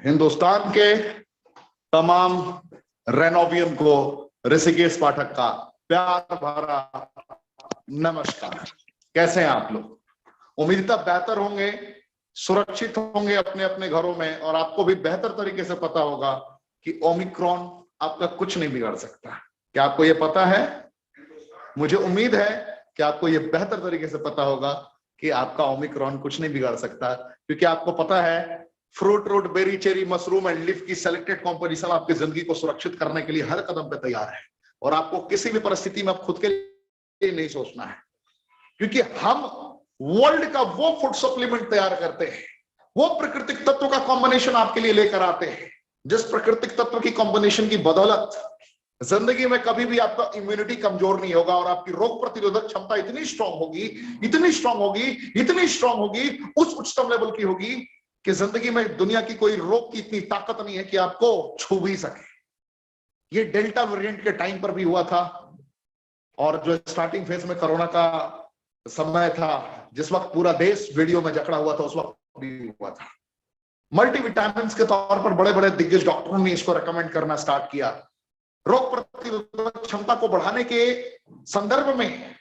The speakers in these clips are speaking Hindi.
हिंदुस्तान के तमाम रेनोवियन को ऋषिकेश पाठक का प्यार भरा नमस्कार। कैसे हैं आप लोग? उम्मीदता बेहतर होंगे, सुरक्षित होंगे अपने अपने घरों में, और आपको भी बेहतर तरीके से पता होगा कि ओमिक्रॉन आपका कुछ नहीं बिगाड़ सकता। क्या आपको ये पता है? मुझे उम्मीद है कि आपको ये बेहतर तरीके से पता होगा कि आपका ओमिक्रॉन कुछ नहीं बिगाड़ सकता, क्योंकि आपको पता है fruit, root, berry, cherry, mushroom and leaf की सेलेक्टेड कॉम्पोजिशन आपकी जिंदगी को सुरक्षित करने के लिए हर कदम पे तैयार है। और आपको किसी भी परिस्थिति में अब खुद के लिए नहीं सोचना है, क्योंकि हम वर्ल्ड का वो फूड सप्लीमेंट तैयार करते हैं, वो प्राकृतिक तत्व का कॉम्बिनेशन आपके लिए लेकर आते हैं, जिस प्राकृतिक तत्व की कॉम्बिनेशन की बदौलत जिंदगी में कभी भी आपका इम्यूनिटी कमजोर नहीं होगा और आपकी रोग प्रतिरोधक क्षमता इतनी स्ट्रांग होगी, इतनी स्ट्रांग होगी, इतनी स्ट्रांग होगी, उस उच्चतम लेवल की होगी कि जिंदगी में दुनिया की कोई रोग की इतनी ताकत नहीं है कि आपको छू भी सके। ये डेल्टा वेरिएंट के टाइम पर भी हुआ था, और जो स्टार्टिंग फेज में कोरोना का समय था, जिस वक्त पूरा देश वीडियो में जकड़ा हुआ था, उस वक्त भी हुआ था। मल्टीविटामिन के तौर पर बड़े बड़े दिग्गज डॉक्टरों ने इसको रेकमेंड करना स्टार्ट किया। रोग प्रतिरोधक क्षमता को बढ़ाने के संदर्भ में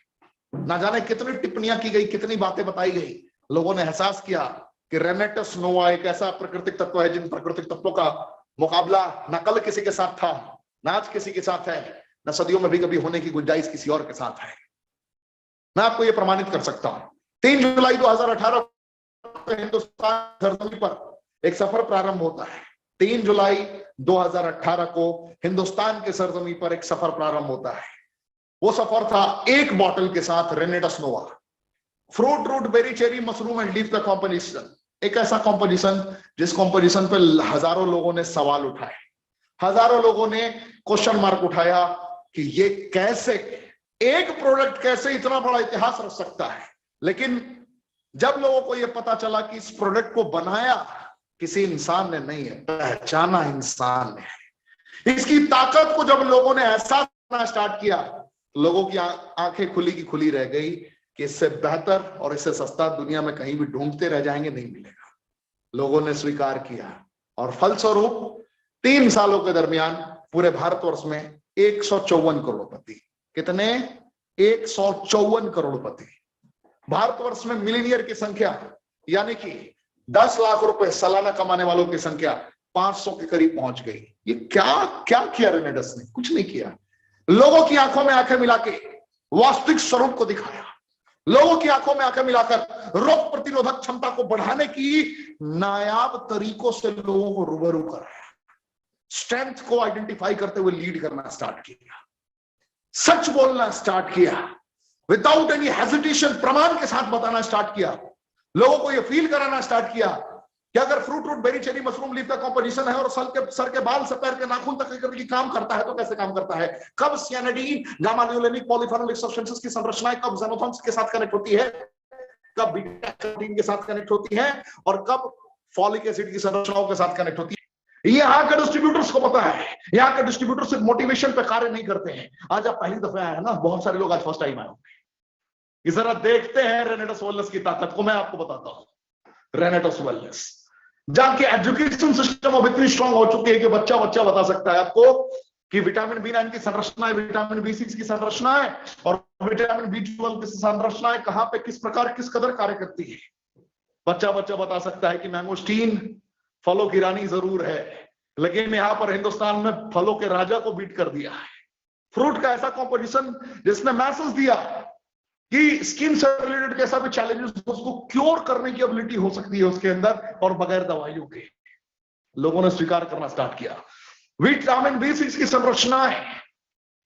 ना जाने कितनी टिप्पणियां की गई, कितनी बातें बताई गई। लोगों ने एहसास किया कि रेनेटस नोवा एक ऐसा प्राकृतिक तत्व है जिन प्राकृतिक तत्वों का मुकाबला न कल किसी के साथ था, न आज किसी के साथ है, न सदियों में भी कभी होने की गुंजाइश किसी और के साथ है। मैं आपको यह प्रमाणित कर सकता हूं। 3 जुलाई 2018 को हिंदुस्तान धरती पर एक सफर प्रारंभ होता है। 3 जुलाई 2018 को हिंदुस्तान के सरजमी पर एक सफर प्रारंभ होता है। वो सफर था एक बॉटल के साथ Renatus Nova, fruit, root, berry, cherry, mushroom and leaf का कॉम्बिनेशन। एक ऐसा कॉम्पोजिशन जिस कॉम्पोजिशन पे हजारों लोगों ने सवाल उठाए, हजारों लोगों ने क्वेश्चन मार्क उठाया कि ये कैसे, एक प्रोडक्ट कैसे इतना बड़ा इतिहास रच सकता है। लेकिन जब लोगों को यह पता चला कि इस प्रोडक्ट को बनाया किसी इंसान ने नहीं है, पहचाना इंसान ने है, इसकी ताकत को जब लोगों ने एहसास करना स्टार्ट किया, लोगों की आंखें खुली की खुली रह गई कि इससे बेहतर और इससे सस्ता दुनिया में कहीं भी ढूंढते रह जाएंगे, नहीं मिलेगा। लोगों ने स्वीकार किया, और फलस्वरूप 3 सालों के दरमियान पूरे भारतवर्ष में 154 करोड़पति, कितने? 154 करोड़पति। भारतवर्ष में मिलीनियर की संख्या, यानी कि 10 लाख रुपए सालाना कमाने वालों की संख्या 500 के करीब पहुंच गई। ये क्या क्या किया रेनेडस ने? कुछ नहीं किया। लोगों की आंखों में आंखें मिला के वास्तविक स्वरूप को दिखाया, लोगों की आंखों में आंखें मिलाकर रोग प्रतिरोधक क्षमता को बढ़ाने की नायाब तरीकों से लोगों को रूबरू कराया, स्ट्रेंथ को आइडेंटिफाई करते हुए लीड करना स्टार्ट किया, सच बोलना स्टार्ट किया, विदाउट एनी हेजिटेशन प्रमाण के साथ बताना स्टार्ट किया, लोगों को यह फील कराना स्टार्ट किया कि अगर fruit, root, berry, cherry, mushroom, leaf का कॉम्पोजिशन है और सर के बाल से पैर के नाखून तक करके काम करता है, तो कैसे काम करता है? कब सियानिडीन, गामा ल्यूलेनिक, पॉलीफेनोलिक सब्सटेंसेस की संरचनाएं कब ज़ेनोथॉन्स के साथ कनेक्ट होती है, कब बीटा कैरोटीन के साथ कनेक्ट होती है, और कब फॉलिक एसिड की संरचनाओं के साथ कनेक्ट होती है। यहाँ के डिस्ट्रीब्यूटर्स को पता है। यहाँ के डिस्ट्रीब्यूटर सिर्फ मोटिवेशन पे कार्य नहीं करते हैं। आज आप पहली दफा आए हैं ना, बहुत सारे लोग आज फर्स्ट टाइम आए होंगे। जरा देखते हैं रेनेटस वेलनेस की ताकत को। मैं आपको बताता हूं रेनेटस वेलनेस, जहां की एजुकेशन सिस्टम अब इतनी स्ट्रांग हो चुकी है कि बच्चा बता सकता है आपको कि विटामिन B9 की संरचना है, विटामिन B6 की संरचना है, और विटामिन B12 की संरचना है, कहां पे किस प्रकार किस कदर कार्य करती है। बच्चा बता सकता है कि मैंगोस्टीन फलों की रानी जरूर है, लेकिन यहां पर हिंदुस्तान में फलों के राजा को बीट कर दिया है। फ्रूट का ऐसा कॉम्पोजिशन जिसने मैसेज दिया कि स्किन से रिलेटेड कैसा भी चैलेंजेस उसको क्योर करने की एबिलिटी हो सकती है उसके अंदर, और बगैर दवाइयों के। लोगों ने स्वीकार करना स्टार्ट किया। विटामिन B6 की संरचना है,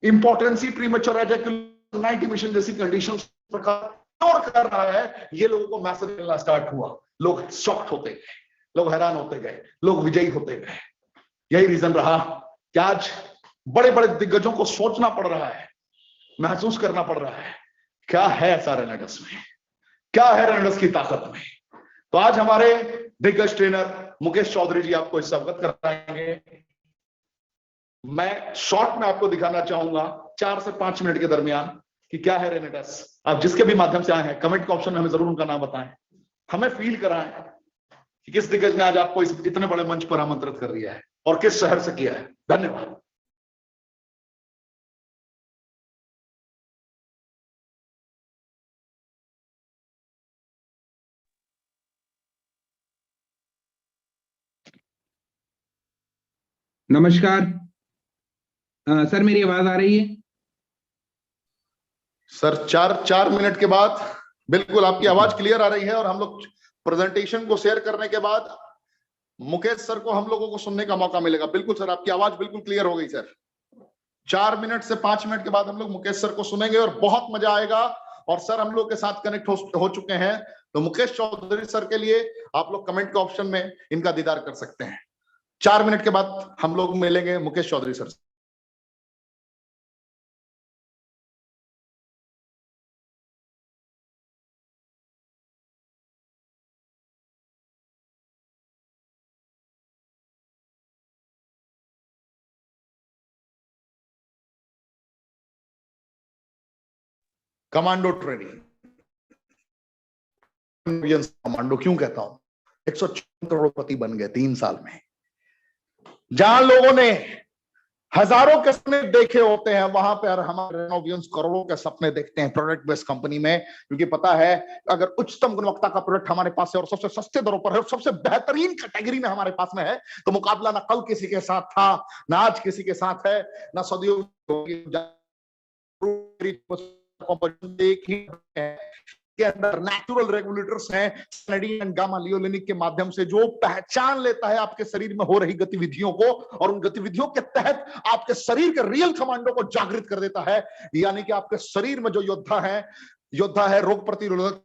इंपॉर्टेंसी, प्रीमेच्योर एजैकुलेशन, नाइट इमिशन जैसी कंडीशंस पर क्योर कर रहा है, ये लोगों को मैसेज मिलना स्टार्ट हुआ। लोग शॉक्ड होते गए, लोग हैरान होते गए, लोग विजयी होते गए। यही रीजन रहा कि आज बड़े बड़े दिग्गजों को सोचना पड़ रहा है, महसूस करना पड़ रहा है, क्या है ऐसा रेनेडस में, क्या है रेनेडस की ताकत में। तो आज हमारे दिग्गज ट्रेनर मुकेश चौधरी जी आपको इससे अवगत कराएंगे। मैं शॉर्ट में आपको दिखाना चाहूंगा 4 से 5 मिनट के दरमियान कि क्या है रेनेडस। आप जिसके भी माध्यम से आए हैं, कमेंट के ऑप्शन में हमें जरूर उनका नाम बताएं, हमें फील कराएं कि किस दिग्गज ने आज आपको इस इतने बड़े मंच पर आमंत्रित कर दिया है और किस शहर से किया है। धन्यवाद। नमस्कार। सर मेरी आवाज आ रही है? सर 4 मिनट के बाद बिल्कुल आपकी आवाज क्लियर आ रही है, और हम लोग प्रेजेंटेशन को शेयर करने के बाद मुकेश सर को हम लोगों को सुनने का मौका मिलेगा। बिल्कुल सर, आपकी आवाज बिल्कुल क्लियर हो गई सर। 4 मिनट से 5 मिनट के बाद हम लोग मुकेश सर को सुनेंगे और बहुत मजा आएगा। और सर हम लोग के साथ कनेक्ट हो चुके हैं, तो मुकेश चौधरी सर के लिए आप लोग कमेंट के ऑप्शन में इनका दीदार कर सकते हैं। 4 मिनट के बाद हम लोग मिलेंगे मुकेश चौधरी सर से। कमांडो ट्रेनिंग, कमांडो क्यों कहता हूं? 154 करोड़पति बन गए 3 साल में। जहां लोगों ने हजारों के सपने देखे होते हैं, वहां पर हमारे रेनोवियंस करोड़ों के सपने देखते हैं प्रोडक्ट बेस्ड कंपनी में, क्योंकि पता है अगर उच्चतम गुणवत्ता का प्रोडक्ट हमारे पास है और सबसे सस्ते दरों पर है और सबसे बेहतरीन कैटेगरी में हमारे पास में है, तो मुकाबला ना कल किसी के साथ था, ना आज किसी के साथ है, ना सदियों के अंदर नेचुरल रेगुलेटर्स हैं सिनेडिन गामा लियोलिनिक के माध्यम से, जो पहचान लेता है आपके शरीर में हो रही गतिविधियों को और उन गतिविधियों के तहत आपके शरीर के रियल कमांडो को जागृत कर देता है। यानी कि आपके शरीर में जो योद्धा है रोग प्रतिरोधक,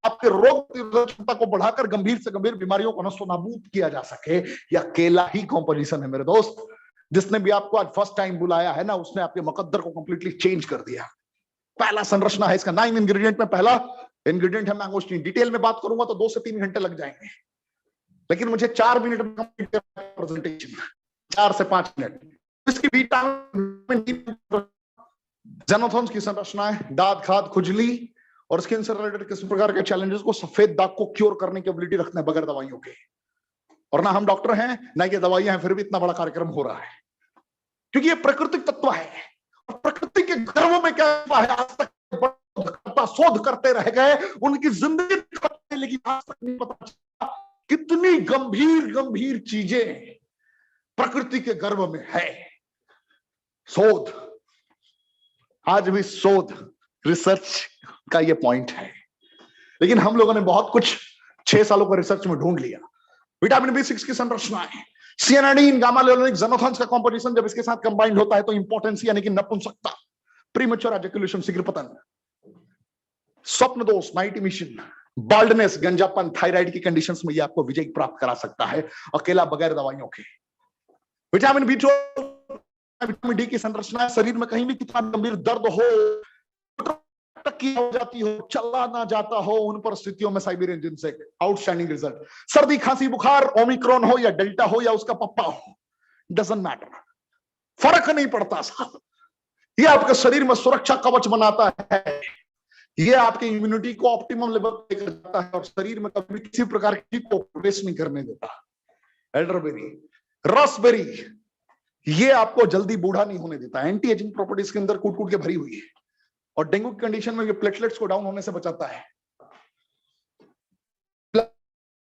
आपके रोग प्रतिरोधक क्षमता को बढ़ाकर गंभीर से गंभीर बीमारियों को नस्तोनाबूद किया जा सके। यह अकेला ही कॉम्पोजिशन है मेरे दोस्त। जिसने भी आपको आज फर्स्ट टाइम बुलाया है ना, उसने आपके मुकद्दर को कंप्लीटली चेंज कर दिया। पहला संरचना है इसका 9 इंग्रेडिएंट में पहला इंग्रेडिएंट है मैंगोस्टीन। डिटेल में बात करूंगा तो 2 से 3 घंटे लग जाएंगे, लेकिन मुझे 4 मिनट में कंप्लीट करना है प्रेजेंटेशन, 4 से 5 मिनट। इसकी विटामिन जेनोथॉन्स की संरचना है, दाद खाद खुजली और स्किन से रिलेटेड किसी प्रकार के चैलेंजेस को, सफेद दाग को क्योर करने की एबिलिटी रखते हैं बगैर दवाइयों के। और ना हम डॉक्टर हैं ना ये दवाइयां हैं, फिर भी इतना बड़ा कार्यक्रम हो रहा है क्योंकि ये प्राकृतिक तत्व है। और प्रकृति के गर्भ में क्या है, आज तक शोध करते रह गए, उनकी जिंदगी करते, लेकिन आज तक नहीं पता चला कितनी गंभीर गंभीर चीजें प्रकृति के गर्भ में है। शोध, आज भी शोध रिसर्च का ये पॉइंट है, लेकिन हम लोगों ने बहुत कुछ 6 सालों का रिसर्च में ढूंढ लिया। विटामिन B6 की संरचना है, सियानाडीन गामा लियोलिनिक जेनोथॉन्स का कॉम्पोजिशन जब इसके साथ कंबाइंड होता है तो इंपोर्टेंस यानी कि नपुंसकता, प्रीमेच्योर एजैकुलेशन शीघ्र पतन, स्वप्न दोष नाइट इमिशन, बाल्डनेस गंजापन, थायराइड की कंडीशंस में ये आपको विजय प्राप्त करा सकता है अकेला बगैर दवाइयों के। विटामिन B12, विटामिन D की संरचना है, शरीर में कहीं भी कितना गंभीर दर्द हो, टक्की हो जाती हो, चला ना जाता हो, उन परिस्थितियों में साइबेरियन जिनसेक आउटस्टैंडिंग रिजल्ट। सर्दी खांसी बुखार, ओमिक्रॉन हो या डेल्टा हो या उसका पप्पा हो, डजंट मैटर, फर्क नहीं पड़ता साहब। ये आपके शरीर में सुरक्षा कवच बनाता है, ये आपकी इम्यूनिटी को ऑप्टिमम लेवल पे लेकर जाता है और शरीर में कभी किसी प्रकार की को प्रवेश नहीं करने देता। एल्डरबेरी, रसबेरी, ये आपको जल्दी बूढ़ा नहीं होने देता, एंटी एजिंग प्रॉपर्टीज के अंदर कूट कूट के भरी हुई है और डेंगू की कंडीशन में ये प्लेटलेट्स को डाउन होने से बचाता है।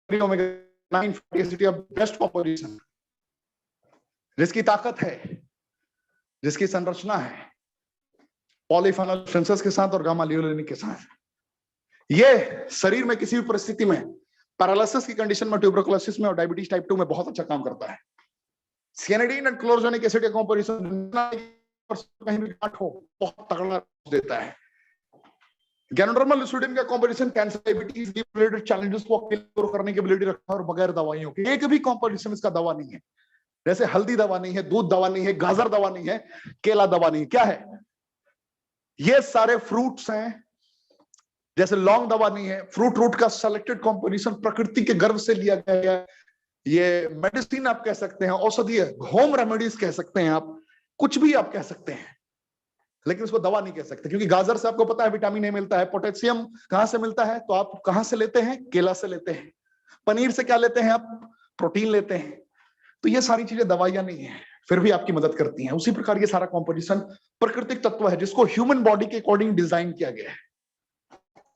बेस्ट कॉम्पोजिशन, जिसकी ताकत है, जिसकी संरचना है पॉलीफेनॉल सेंसस के साथ और गामा लियोलिनिक के साथ, ये शरीर में किसी भी परिस्थिति में, पैरालिसिस की कंडीशन में, ट्यूबरकुलोसिस में और डायबिटीज टाइप 2 में बहुत अच्छा काम करता है। सियानाडीन एंड क्लोरोजेनिक एसिड का कॉम्पोजिशन कहीं भी गांठ हो बहुत तगड़ा देता है। गैनोडर्मल लुसिडिन का composition cancer, diabetes related challenges को क्योर करने की एबिलिटी रखता है और बगैर दवाइयों के। एक भी कॉम्पोजिशन इसका दवा नहीं है, जैसे हल्दी दवा नहीं है, दूध दवा नहीं है, गाजर दवा नहीं है, केला दवा नहीं है। क्या है? ये सारे फ्रूट्स हैं। जैसे लौंग दवा नहीं है, फ्रूट रूट का सेलेक्टेड कॉम्पोजिशन प्रकृति के गर्भ से लिया गया है। ये मेडिसिन आप कह सकते हैं, औषधीय होम रेमेडीज कह सकते हैं, आप कुछ भी आप कह सकते हैं। लेकिन उसको दवा नहीं कह सकते, क्योंकि गाजर से आपको पता है विटामिन ए मिलता है। पोटेशियम कहां से मिलता है? तो आप कहां से लेते हैं? केला से लेते हैं। पनीर से क्या लेते हैं आप? प्रोटीन लेते हैं। तो ये सारी चीजें दवाइयां नहीं है, फिर भी आपकी मदद करती हैं। उसी प्रकार ये सारा कॉम्पोजिशन प्राकृतिक तत्व है जिसको ह्यूमन बॉडी के अकॉर्डिंग डिजाइन किया गया है।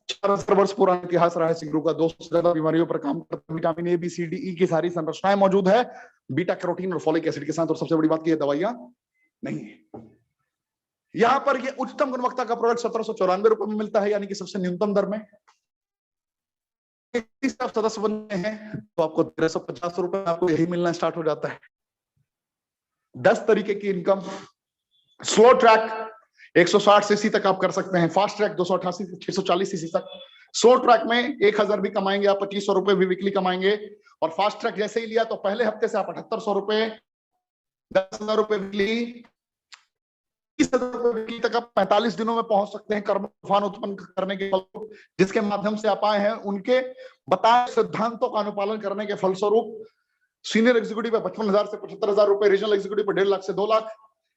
4000 वर्ष पुराना इतिहास रहा है सिगरू का। 200 से ज्यादा बीमारियों पर काम करता है। Vitamin A, B, C, D, E की सारी संरचनाएं मौजूद है बीटा कैरोटीन और फोलिक एसिड के साथ। और सबसे बड़ी बात की ये दवाइयां नहीं है। यहां पर ये उच्चतम गुणवत्ता का प्रोडक्ट 1794 रुपए में मिलता है, यानी कि सबसे न्यूनतम दर में। आप सदस्य बनते हैं तो आपको 1350 रुपए में आपको यही मिलना स्टार्ट हो जाता है। 10 तरीके की इनकम। स्लो ट्रैक 160 सीसी तक आप कर सकते हैं। फास्ट ट्रैक 288 से 640 सीसी तक। स्लो ट्रैक में 1000 भी कमाएंगे आप, 2500 रुपए भी वीकली कमाएंगे। और फास्ट ट्रैक जैसे ही लिया तो पहले हफ्ते से आप 7800 रुपए, 10,000 रुपए वीकली, 30,000 रुपए वीकली तक आप 45 दिनों में पहुंच सकते हैं कर्म तूफान उत्पन्न करने के फलस्वरूप, जिसके माध्यम से आप आए हैं उनके बताए सिद्धांतों का अनुपालन करने के फलस्वरूप। सीनियर एग्जीक्यूटिव पे 55,000 से 75,000 रुपए, रीजनल एग्जीक्यूटिव पे 1.5 लाख से 2 लाख,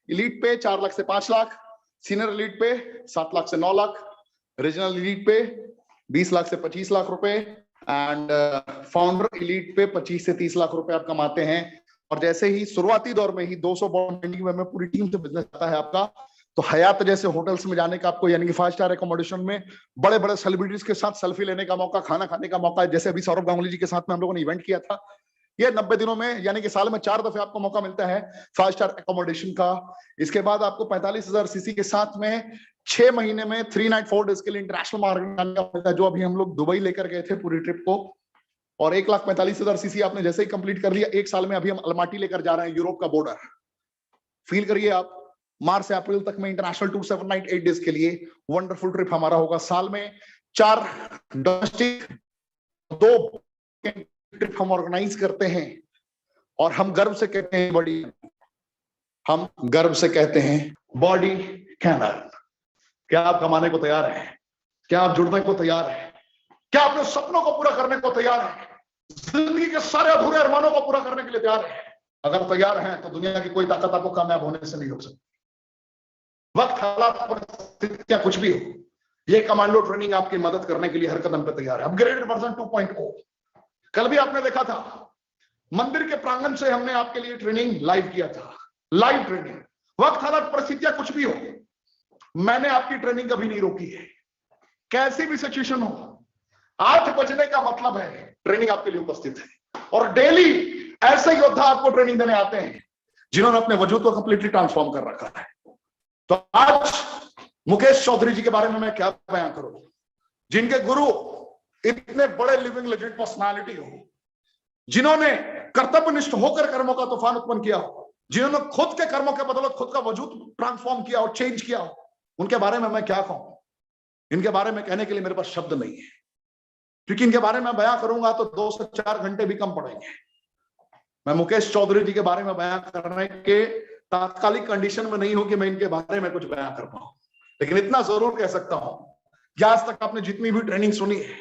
एलीट पे 4 लाख से 5 लाख, सीनियर एलीट पे 7 लाख से 9 लाख, रीजनल एलीट पे 20 लाख से 25 लाख रुपए एंड फाउंडर एलीट पे 25 से 30 लाख रुपए आप कमाते हैं। और जैसे ही शुरुआती दौर में ही 200 बॉन्ड में पूरी टीम से बिजनेस आता है आपका, तो हयात जैसे होटल्स में जाने का आपको, यानी कि 5 स्टार एकोमोडेशन में बड़े बड़े सेलिब्रिटीज के साथ सेल्फी लेने का मौका, खाना खाने का मौका, जैसे अभी सौरभ गांगुली जी के साथ में हम लोगों ने इवेंट किया था। ये 90 दिनों में, यानी कि साल में 4 दफे आपको मौका मिलता है 5 स्टार एकोमोडेशन का। इसके बाद आपको 45,000 सीसी के साथ में 6 महीने में 3 नाइट 4 डेज के लिए इंटरनेशनल मार्केट मिलता है, जो अभी हम लोग दुबई लेकर गए थे पूरी ट्रिप को। और 1,45,000 सीसी आपने जैसे ही कंप्लीट कर लिया, 1 साल में अभी हम अलमाटी लेकर जा रहे हैं, यूरोप का बॉर्डर। फील करिए आप, मार्च से अप्रैल तक में इंटरनेशनल टूर 7 नाइट 8 डेज के लिए वंडरफुल ट्रिप हमारा होगा। साल में 4 डोमेस्टिक, 2 ट्रिप हम ऑर्गेनाइज करते हैं। और हम गर्व से कहते हैं बॉडी, हम गर्व से कहते हैं बॉडी कैन अर्न। क्या आप कमाने को तैयार हैं? क्या आप जुड़ने को तैयार हैं? क्या अपने सपनों को पूरा करने को तैयार हैं? जिंदगी के सारे अधूरे अरमानों को पूरा करने के लिए तैयार हैं? अगर तैयार हैं तो दुनिया की कोई ताकत आपको कामयाब होने से नहीं रोक सकती। वक्त, हालात, परिस्थितियां कुछ भी हो, ये कमांडो ट्रेनिंग आपकी मदद करने के लिए हर कदम पे तैयार है। Upgraded version 2.0। कल भी आपने देखा था, मंदिर के प्रांगण से हमने आपके लिए ट्रेनिंग लाइव किया था। लाइव ट्रेनिंग, वक्त, हालात, परिस्थितियां कुछ भी हो, मैंने आपकी ट्रेनिंग कभी नहीं रोकी है। कैसी भी सिचुएशन हो, 8 बजने का मतलब है ट्रेनिंग आपके लिए उपस्थित है। और डेली ऐसे योद्धा आपको ट्रेनिंग देने आते हैं जिन्होंने अपने वजूद को कंप्लीटली ट्रांसफॉर्म कर रखा है। तो आज मुकेश चौधरी जी के बारे में मैं क्या बयां करूं, जिनके गुरु इतने बड़े लिविंग लेजेंड पर्सनालिटी हो, जिन्होंने कर्तव्यनिष्ठ होकर कर्मों का तूफान उत्पन्न किया हो, जिन्होंने खुद के कर्मों के बदौलत खुद का वजूद ट्रांसफॉर्म किया और चेंज किया हो, उनके बारे में मैं क्या कहूं। इनके बारे में कहने के लिए मेरे पास शब्द नहीं है, क्योंकि इनके बारे में बयां करूंगा तो 2 से 4 घंटे भी कम पड़ेंगे। मैं मुकेश चौधरी जी के बारे में बयां करने के तात्कालिक कंडीशन में नहीं हूं कि मैं इनके बारे में कुछ बयां कर पाऊं, लेकिन इतना जरूर कह सकता हूं कि आज तक आपने जितनी भी ट्रेनिंग सुनी है,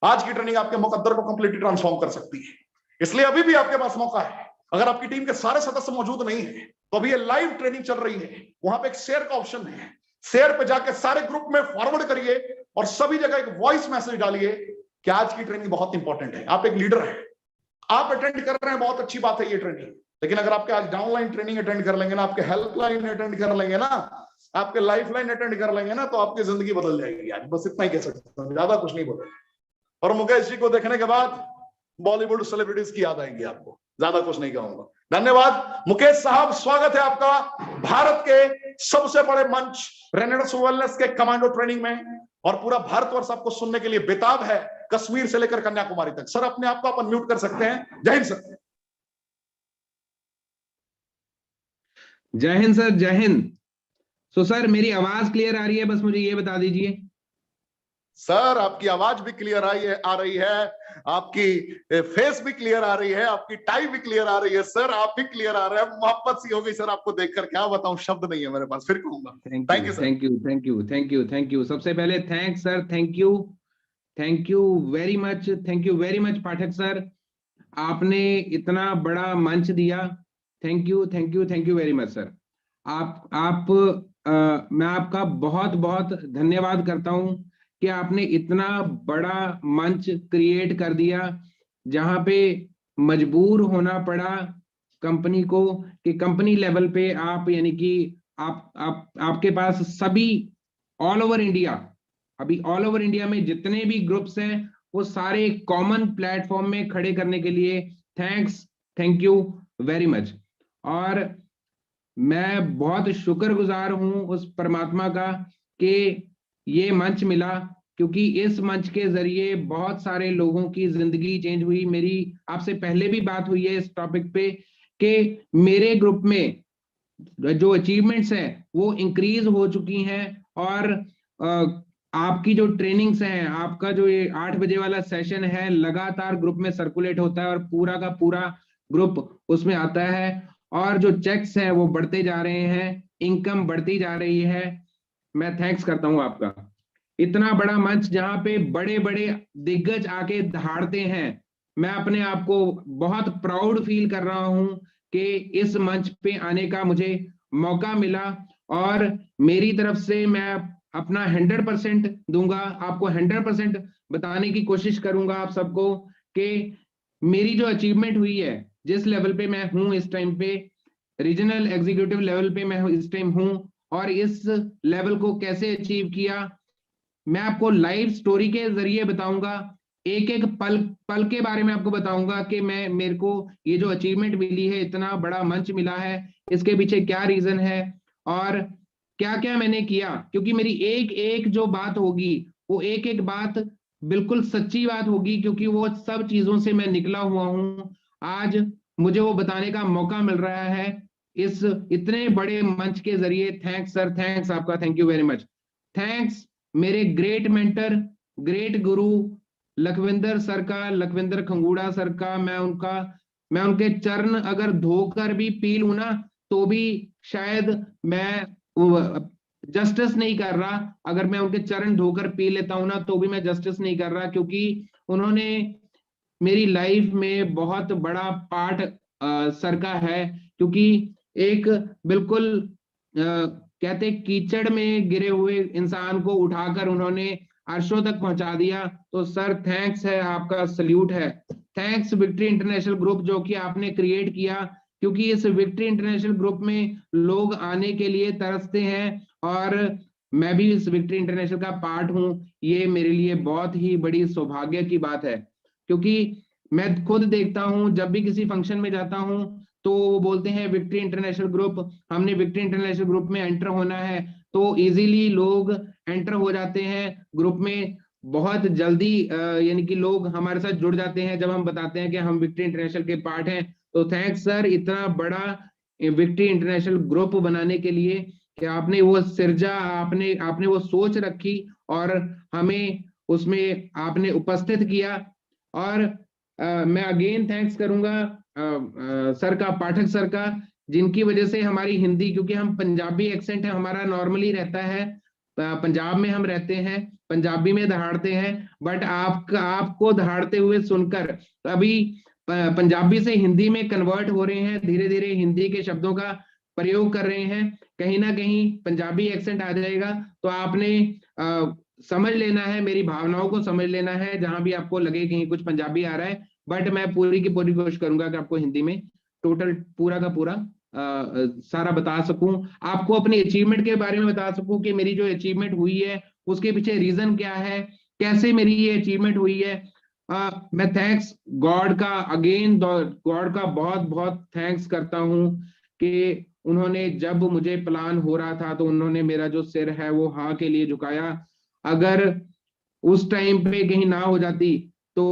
आज की ट्रेनिंग आपके मुकद्दर को कंप्लीटली ट्रांसफॉर्म कर सकती है। इसलिए अभी भी आपके पास मौका है। अगर आपकी टीम के सारे सदस्य मौजूद नहीं है तो अभी ये लाइव ट्रेनिंग चल रही है, वहां पे एक शेयर का ऑप्शन है। शेयर पे जाके सारे ग्रुप में फॉरवर्ड करिए और सभी जगह एक वॉइस मैसेज डालिए कि आज की ट्रेनिंग बहुत इंपॉर्टेंट है। आप एक लीडर हैं, आप अटेंड कर रहे हैं, बहुत अच्छी बात है ये ट्रेनिंग, लेकिन अगर आपके आज डाउनलाइन ट्रेनिंग अटेंड कर लेंगे ना, आपके हेल्पलाइन अटेंड कर लेंगे ना, आपके लाइफलाइन अटेंड कर लेंगे ना, तो आपकी जिंदगी बदल जाएगी। आज बस इतना ही कह सकता हूं, ज्यादा कुछ नहीं बोला। और मुकेश जी को देखने के बाद बॉलीवुड सेलिब्रिटीज की याद आएंगी आपको, ज्यादा कुछ नहीं कहूंगा। धन्यवाद मुकेश साहब, स्वागत है आपका भारत के सबसे बड़े मंच रेनेडस वेलनेस के कमांडो ट्रेनिंग में। और पूरा भारतवर्ष आपको सुनने के लिए बेताब है, कश्मीर से लेकर कन्याकुमारी तक। सर अपने आप को आप अनम्यूट कर सकते हैं। जय हिंद सर। जय हिंद सर, जय हिंद। सो सर मेरी आवाज क्लियर आ रही है, बस मुझे ये बता दीजिए। सर आपकी आवाज भी क्लियर आ रही है, आपकी फेस भी क्लियर आ रही है, आपकी टाई भी क्लियर आ रही है। सर आप भी क्लियर आ रहे हैं, मोहब्बत सी हो गई सर आपको देखकर, क्या बताऊं, शब्द नहीं है मेरे पास, फिर कहूंगा। Thank you sir, thank you, thank you, thank you, thank you. सबसे पहले thanks sir, thank you, thank you very much, thank you very much Pathak sir, आपने इतना बड़ा मंच दिया। Thank you, thank you, thank you very much sir. आप मैं आपका बहुत बहुत धन्यवाद करता हूं कि आपने इतना बड़ा मंच क्रिएट कर दिया, जहां पे मजबूर होना पड़ा कंपनी को कि कंपनी लेवल पे आप, यानी कि आप आपके पास सभी ऑल ओवर इंडिया, अभी ऑल ओवर इंडिया में जितने भी ग्रुप्स हैं वो सारे कॉमन प्लेटफॉर्म में खड़े करने के लिए thanks, thank you very much. और मैं बहुत शुक्रगुजार हूं उस परमात्मा का कि ये मंच मिला, क्योंकि इस मंच के जरिए बहुत सारे लोगों की जिंदगी चेंज हुई। मेरी आपसे पहले भी बात हुई है इस टॉपिक पे कि मेरे ग्रुप में जो अचीवमेंट्स है वो इंक्रीज हो चुकी हैं। और आपकी जो ट्रेनिंग्स हैं, आपका जो ये 8 बजे वाला सेशन है लगातार ग्रुप में सर्कुलेट होता है और पूरा का पूरा ग्रुप उसमें आता है, और जो चेक्स हैं वो बढ़ते जा रहे हैं, इनकम बढ़ती जा रही है। मैं थैंक्स करता हूं आपका। इतना बड़ा मंच जहां पे बड़े बड़े दिग्गज आके दहाड़ते हैं, मैं अपने आप को बहुत प्राउड फील कर रहा हूं कि इस मंच पे आने का मुझे मौका मिला। और मेरी तरफ से मैं अपना 100% दूंगा, आपको 100% बताने की कोशिश करूंगा आप सबको कि मेरी जो अचीवमेंट हुई है, जिस लेवल पे मैं हूं इस टाइम पे, रीजनल एग्जीक्यूटिव लेवल पे मैं इस टाइम हूं, और इस लेवल को कैसे अचीव किया मैं आपको लाइव स्टोरी के जरिए बताऊंगा। एक एक पल पल के बारे में आपको बताऊंगा कि मैं, मेरे को ये जो अचीवमेंट मिली है, इतना बड़ा मंच मिला है, इसके पीछे क्या रीजन है और क्या क्या मैंने किया। क्योंकि मेरी एक एक जो बात होगी वो एक एक बात बिल्कुल सच्ची बात होगी, क्योंकि वो सब चीजों से मैं निकला हुआ हूं। आज मुझे वो बताने का मौका मिल रहा है इस इतने बड़े मंच के जरिए। थैंक्स सर, थैंक्स आपका, thank you very much. Thanks मेरे ग्रेट मेंटर, ग्रेट गुरु लखविंदर सर का, लखविंदर खंगूड़ा सर का। मैं उनके चरण अगर धोकर भी पी लूं ना, तो भी शायद मैं जस्टिस नहीं कर रहा। अगर मैं उनके चरण धोकर पी लेता हूं ना, तो भी मैं जस्टिस नहीं कर रहा, क्योंकि उन्होंने मेरी लाइफ में बहुत बड़ा पार्ट सर का है। क्योंकि एक बिल्कुल कहते कीचड़ में गिरे हुए इंसान को उठाकर उन्होंने अर्शों तक पहुंचा दिया। तो सर थैंक्स है, आपका सल्यूट है। थैंक्स विक्ट्री इंटरनेशनल ग्रुप जो कि आपने क्रिएट किया, क्योंकि इस विक्ट्री इंटरनेशनल ग्रुप में लोग आने के लिए तरसते हैं, और मैं भी इस विक्ट्री इंटरनेशनल का पार्ट हूं। ये मेरे लिए बहुत ही बड़ी सौभाग्य की बात है, क्योंकि मैं खुद देखता हूं जब भी किसी फंक्शन में जाता हूं तो वो बोलते हैं विक्ट्री इंटरनेशनल ग्रुप, हमने विक्ट्री इंटरनेशनल ग्रुप में एंटर होना है, तो इजीली लोग एंटर हो जाते हैं ग्रुप में बहुत जल्दी। यानी कि लोग हमारे साथ जुड़ जाते हैं जब हम बताते हैं कि हम विक्ट्री इंटरनेशनल के पार्ट हैं। तो थैंक्स सर, इतना बड़ा विक्ट्री इंटरनेशनल ग्रुप बनाने के लिए कि आपने वो सिरजा, आपने आपने वो सोच रखी और हमें उसमें आपने उपस्थित किया। और मैं अगेन थैंक्स करूंगा सर का, पाठक सर का, जिनकी वजह से हमारी हिंदी, क्योंकि हम पंजाबी एक्सेंट है हमारा नॉर्मली रहता है, पंजाब में हम रहते हैं, पंजाबी में दहाड़ते हैं, बट आपको दहाड़ते हुए सुनकर अभी पंजाबी से हिंदी में कन्वर्ट हो रहे हैं, धीरे धीरे हिंदी के शब्दों का प्रयोग कर रहे हैं, कहीं ना कहीं पंजाबी एक्सेंट आ जाएगा। तो आपने समझ लेना है, मेरी भावनाओं को समझ लेना है, जहां भी आपको लगे कहीं कुछ पंजाबी आ रहा है, बट मैं पूरी की पूरी कोशिश करूंगा कि आपको हिंदी में टोटल पूरा का पूरा सारा बता सकूं, आपको अपनी अचीवमेंट के बारे में बता सकूं कि मेरी जो अचीवमेंट हुई है उसके पीछे रीजन क्या है, कैसे मेरी ये अचीवमेंट हुई है। मैं थैंक्स गॉड का, अगेन गॉड का बहुत बहुत थैंक्स करता हूं कि उन्होंने, जब मुझे प्लान हो रहा था तो उन्होंने मेरा जो सिर है वो हाँ के लिए झुकाया। अगर उस टाइम पे कहीं ना हो जाती तो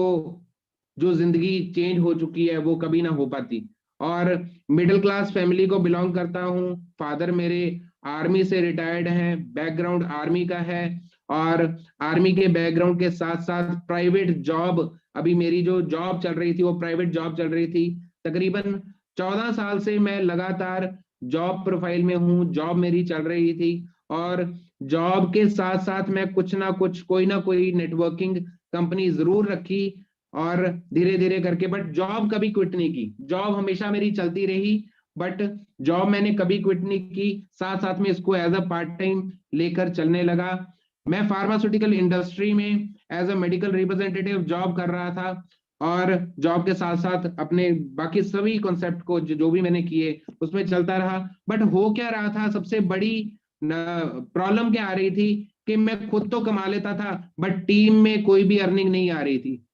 जो जिंदगी चेंज हो चुकी है वो कभी ना हो पाती। और मिडिल क्लास फैमिली को बिलोंग करता हूँ, फादर मेरे आर्मी से रिटायर्ड हैं, बैकग्राउंड आर्मी का है, और आर्मी के बैकग्राउंड के साथ साथ प्राइवेट जॉब, अभी मेरी जो जॉब चल रही थी वो प्राइवेट जॉब चल रही थी। तकरीबन 14 साल से मैं लगातार जॉब प्रोफाइल में हूँ, जॉब मेरी चल रही थी, और जॉब के साथ साथ मैं कुछ ना कुछ, कोई ना कोई नेटवर्किंग कंपनी जरूर रखी, और धीरे धीरे करके, बट जॉब कभी क्विट नहीं की, जॉब हमेशा मेरी चलती रही। बट जॉब मैंने कभी क्विट नहीं की, साथ साथ में इसको एज अ पार्ट टाइम लेकर चलने लगा। मैं फार्मास्यूटिकल इंडस्ट्री में as a medical representative job कर रहा था, और जॉब के साथ साथ अपने बाकी सभी कॉन्सेप्ट को जो भी मैंने किए उसमें चलता रहा। बट हो क्या रहा था, सबसे बड़ी प्रॉब्लम क्या आ रही थी कि मैं खुद तो कमा लेता था बट टीम में कोई भी अर्निंग नहीं आ रही थी।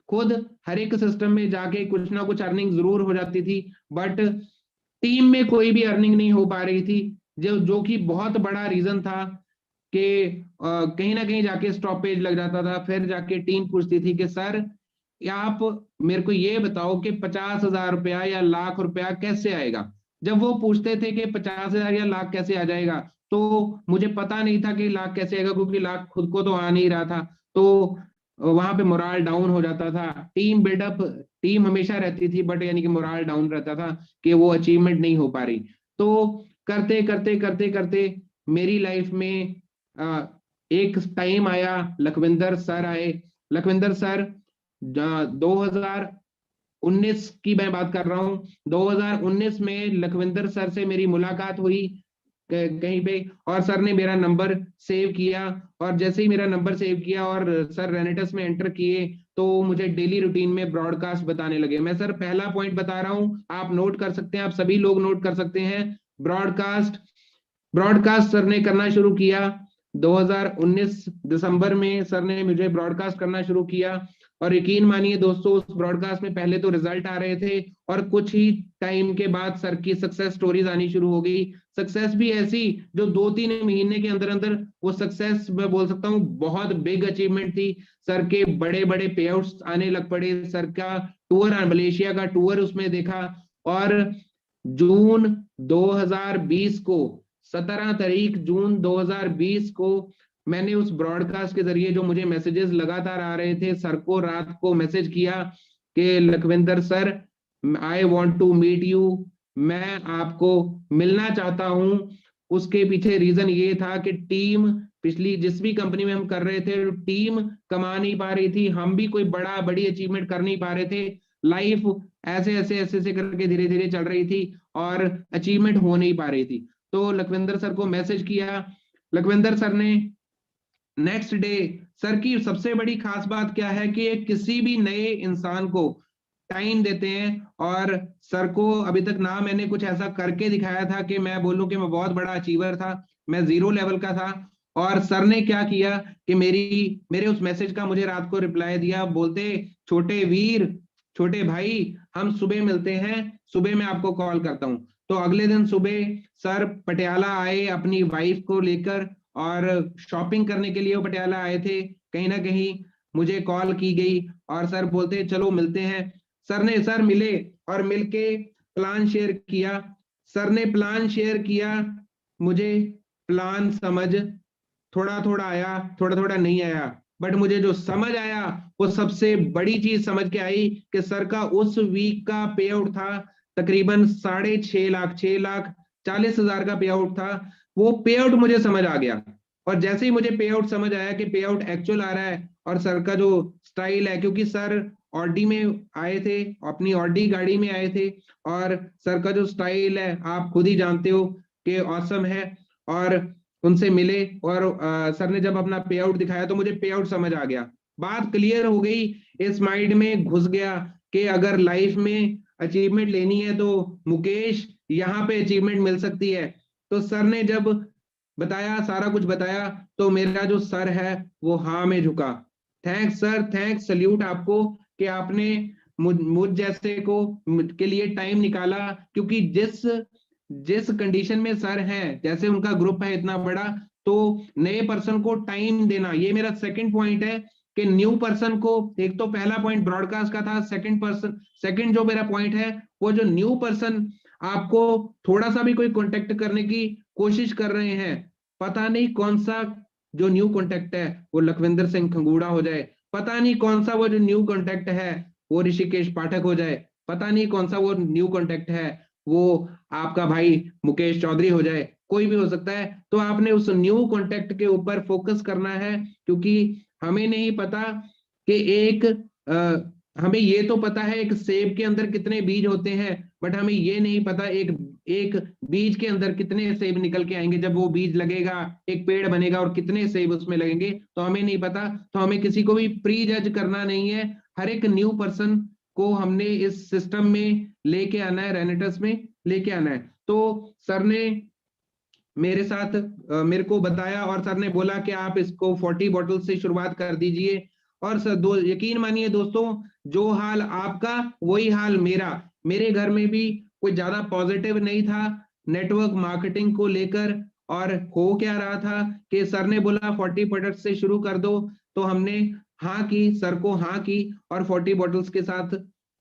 खुद हर एक सिस्टम में जाके कुछ ना कुछ अर्निंग जरूर हो जाती थी, बट टीम में कोई भी अर्निंग नहीं हो पा रही थी, जो कि बहुत बड़ा रीजन था कि कहीं ना कहीं जाके स्टॉपेज लग जाता था। फिर जाके टीम पूछती थी कि सर आप मेरे को ये बताओ कि 50,000 रुपया या लाख रुपया कैसे आएगा। जब वो पूछते थे कि 50,000 या लाख कैसे आ जाएगा, तो मुझे पता नहीं था कि लाख कैसे आएगा, क्योंकि लाख खुद को तो आ नहीं रहा था। तो वहां पे मोराल डाउन हो जाता था, टीम बिल्डअप, टीम हमेशा रहती थी बट यानी कि मोराल डाउन रहता था कि वो अचीवमेंट नहीं हो पा रही। तो करते करते करते करते मेरी लाइफ में एक टाइम आया, लखविंदर सर आए। लखविंदर सर 2019 की मैं बात कर रहा हूँ। 2019 में लखविंदर सर से मेरी मुलाकात हुई कहीं पे, और सर ने मेरा नंबर सेव किया। और जैसे ही मेरा नंबर सेव किया और सर रेनेटस में एंटर किए, तो मुझे डेली रूटीन में ब्रॉडकास्ट बताने लगे। मैं सर पहला पॉइंट बता रहा हूं, आप नोट कर सकते हैं, आप सभी लोग नोट कर सकते हैं। ब्रॉडकास्ट ब्रॉडकास्ट सर ने करना शुरू किया 2019 दिसंबर में। सर ने मुझे ब्रॉडकास्ट करना शुरू किया, और यकीन मानिए दोस्तों, उस ब्रॉडकास्ट में पहले तो रिजल्ट आ रहे थे, और कुछ ही टाइम के बाद सर की सक्सेस स्टोरीज आनी शुरू हो गई। सक्सेस भी ऐसी जो 2-3 महीने के अंदर अंदर वो सक्सेस, मैं बोल सकता हूँ बहुत बिग अचीवमेंट थी। सर के बड़े बड़े पे आउट्स आने लग पड़े, सर का टूर, मलेशिया का टूर उसमें देखा। और जून 2020 को, 17 तारीख जून 2020 को, मैंने उस ब्रॉडकास्ट के जरिए जो मुझे मैसेजेस लगातार आ रहे थे, सर को रात को मैसेज किया कि Lakhwinder sir, I want to meet you, मैं आपको मिलना चाहता हूं। उसके पीछे रीजन ये था कि टीम, पिछली जिस भी कंपनी में हम कर रहे थे, टीम कमा नहीं पा रही थी, हम भी कोई बड़ी अचीवमेंट कर नहीं पा रहे थे। लाइफ ऐसे ऐसे ऐसे ऐसे करके धीरे धीरे चल रही थी और अचीवमेंट हो नहीं पा रही थी। तो लखविंदर सर को मैसेज किया। लखविंदर सर ने नेक्स्ट डे, सर की सबसे बड़ी खास बात क्या है कि किसी भी नए इंसान को टाइम देते हैं। और सर को अभी तक ना मैंने कुछ ऐसा करके दिखाया था कि मैं बोलूं कि मैं बहुत बड़ा अचीवर था, मैं जीरो लेवल का था। और सर ने क्या किया कि मेरे उस मैसेज का मुझे रात को रिप्लाई दिया, बोलते छोटे वीर, छोटे भाई, हम सुबह मिलते हैं, सुबह मैं आपको कॉल करता हूं। तो अगले दिन सुबह सर पटियाला आए अपनी वाइफ को लेकर, और शॉपिंग करने के लिए वो पटियाला आए थे। कहीं ना कहीं मुझे कॉल की गई और सर बोलते चलो मिलते हैं। सर मिले और मिलके प्लान शेयर किया। सर ने प्लान शेयर किया, मुझे प्लान समझ थोड़ा थोड़ा आया, थोड़ा थोड़ा नहीं आया, बट मुझे जो समझ आया वो सबसे बड़ी चीज समझ के आई कि सर का उस वीक का पे आउट था तकरीबन 6.5 लाख, 6,40,000 का पे आउट था। वो पे आउट मुझे समझ आ गया, और जैसे ही मुझे पे आउट समझ आया कि पे आउट एक्चुअल आ रहा है, और सर का जो स्टाइल है, क्योंकि सर ऑडी में आए थे, अपनी ऑडी गाड़ी में आए थे, और सर का जो स्टाइल है आप खुद ही जानते हो कि औसम है। और उनसे मिले, और सर ने जब अपना पे आउट दिखाया तो मुझे पे आउट समझ आ गया, बात क्लियर हो गई, इस माइंड में घुस गया कि अगर लाइफ में अचीवमेंट लेनी है तो मुकेश, यहाँ पे अचीवमेंट मिल सकती है। तो सर ने जब बताया, सारा कुछ बताया, तो मेरा जो सर है वो हाँ में झुका। थैंक्स सर, थैंक्स, सल्यूट आपको कि आपने मुझ जैसे को के लिए टाइम निकाला। क्योंकि जिस जिस कंडीशन में सर हैं, जैसे उनका ग्रुप है इतना बड़ा, तो नए पर्सन को टाइम देना, ये मेरा सेकंड पॉइंट है कि न्यू पर्सन को, एक तो पहला पॉइंट ब्रॉडकास्ट का था, सेकंड जो मेरा पॉइंट है वो जो न्यू पर्सन आपको थोड़ा सा भी कोई कांटेक्ट करने की कोशिश कर रहे हैं, पता नहीं कौन सा जो न्यू कांटेक्ट है वो लखविंदर सिंह खंगूड़ा हो जाए, पता नहीं कौन सा वो जो न्यू कांटेक्ट है वो ऋषिकेश पाठक हो जाए, पता नहीं कौन सा वो न्यू कांटेक्ट है वो आपका भाई मुकेश चौधरी हो जाए, कोई भी हो सकता है। तो आपने उस न्यू कांटेक्ट के ऊपर फोकस करना है, क्योंकि हमें नहीं पता कि हमें ये तो पता है एक सेब के अंदर कितने बीज होते हैं, बट हमें ये नहीं पता एक एक बीज के अंदर कितने सेब निकल के आएंगे, जब वो बीज लगेगा एक पेड़ बनेगा और कितने सेब उसमें लगेंगे तो हमें नहीं पता। तो हमें किसी को भी प्री जज करना नहीं है, हर एक न्यू पर्सन को हमने इस सिस्टम में लेके आना है, रेनेटस में लेके आना है। तो सर ने मेरे साथ मेरे को बताया और सर ने बोला कि आप इसको 40 बॉटल से शुरुआत कर दीजिए। और सर यकीन मानिए दोस्तों, जो हाल आपका वही हाल मेरा। मेरे घर में भी कोई ज्यादा पॉजिटिव नहीं था नेटवर्क मार्केटिंग को लेकर। और हो क्या रहा था कि सर ने बोला 40 प्रोडक्ट से शुरू कर दो, तो हमने हाँ की, सर को हाँ की और 40 बॉटल्स के साथ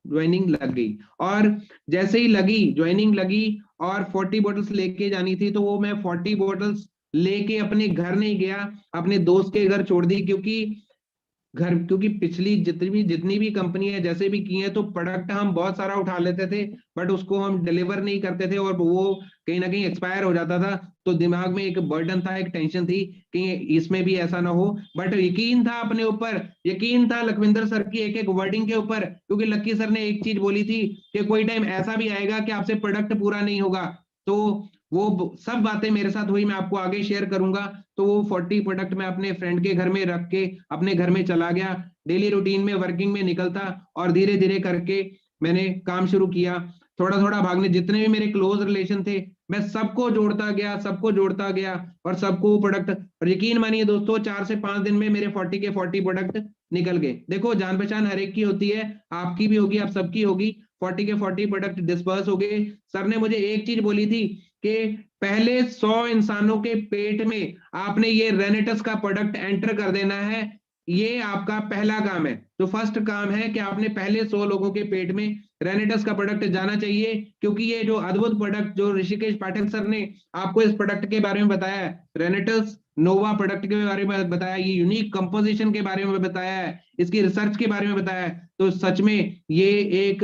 ज्वाइनिंग लग गई। और जैसे ही लगी ज्वाइनिंग लगी और 40 बॉटल्स लेके जानी थी, तो वो मैं 40 बॉटल्स लेके अपने घर नहीं गया, अपने दोस्त के घर छोड़ दी। क्योंकि पिछली जितनी भी कंपनी है जैसे भी की है, तो प्रोडक्ट हम बहुत सारा उठा लेते थे बट उसको हम डिलीवर नहीं करते थे और वो कहीं ना कहीं एक्सपायर हो जाता था। तो दिमाग में एक बर्डन था, एक टेंशन थी कि इसमें भी ऐसा ना हो। बट यकीन था अपने ऊपर, यकीन था लखविंदर सर की एक एक वर्डिंग के ऊपर, क्योंकि लक्की सर ने एक चीज बोली थी कि कोई टाइम ऐसा भी आएगा कि आपसे प्रोडक्ट पूरा नहीं होगा। तो वो सब बातें मेरे साथ हुई, मैं आपको आगे शेयर करूंगा। तो वो 40 प्रोडक्ट मैं अपने फ्रेंड के घर में रख के अपने घर में चला गया, डेली रूटीन में वर्किंग में निकलता और धीरे धीरे करके मैंने काम शुरू किया। थोड़ा थोड़ा भागने, जितने भी मेरे क्लोज रिलेशन थे मैं सबको जोड़ता गया, सबको जोड़ता गया और सबको प्रोडक्ट। और यकीन मानिए दोस्तों, 4 से 5 दिन में मेरे 40 के 40 प्रोडक्ट निकल गए। देखो जान पहचान हर एक की होती है, आपकी भी होगी, आप सबकी होगी। 40 के 40 प्रोडक्ट डिस्पर्स हो गए। सर ने मुझे एक चीज बोली थी कि पहले 100 इंसानों के पेट में आपने ये रेनेटस का प्रोडक्ट एंटर कर देना है, ये आपका पहला काम है। तो फर्स्ट काम है कि आपने पहले 100 लोगों के पेट में रेनेटस का प्रोडक्ट जाना चाहिए। क्योंकि ये जो अद्भुत प्रोडक्ट जो ऋषिकेश पाठक सर ने आपको इस प्रोडक्ट के बारे में बताया है, रेनेटस नोवा प्रोडक्ट के बारे में बताया, ये यूनिक कंपोजिशन के बारे में बताया है, इसकी रिसर्च के बारे में बताया है, तो सच में ये एक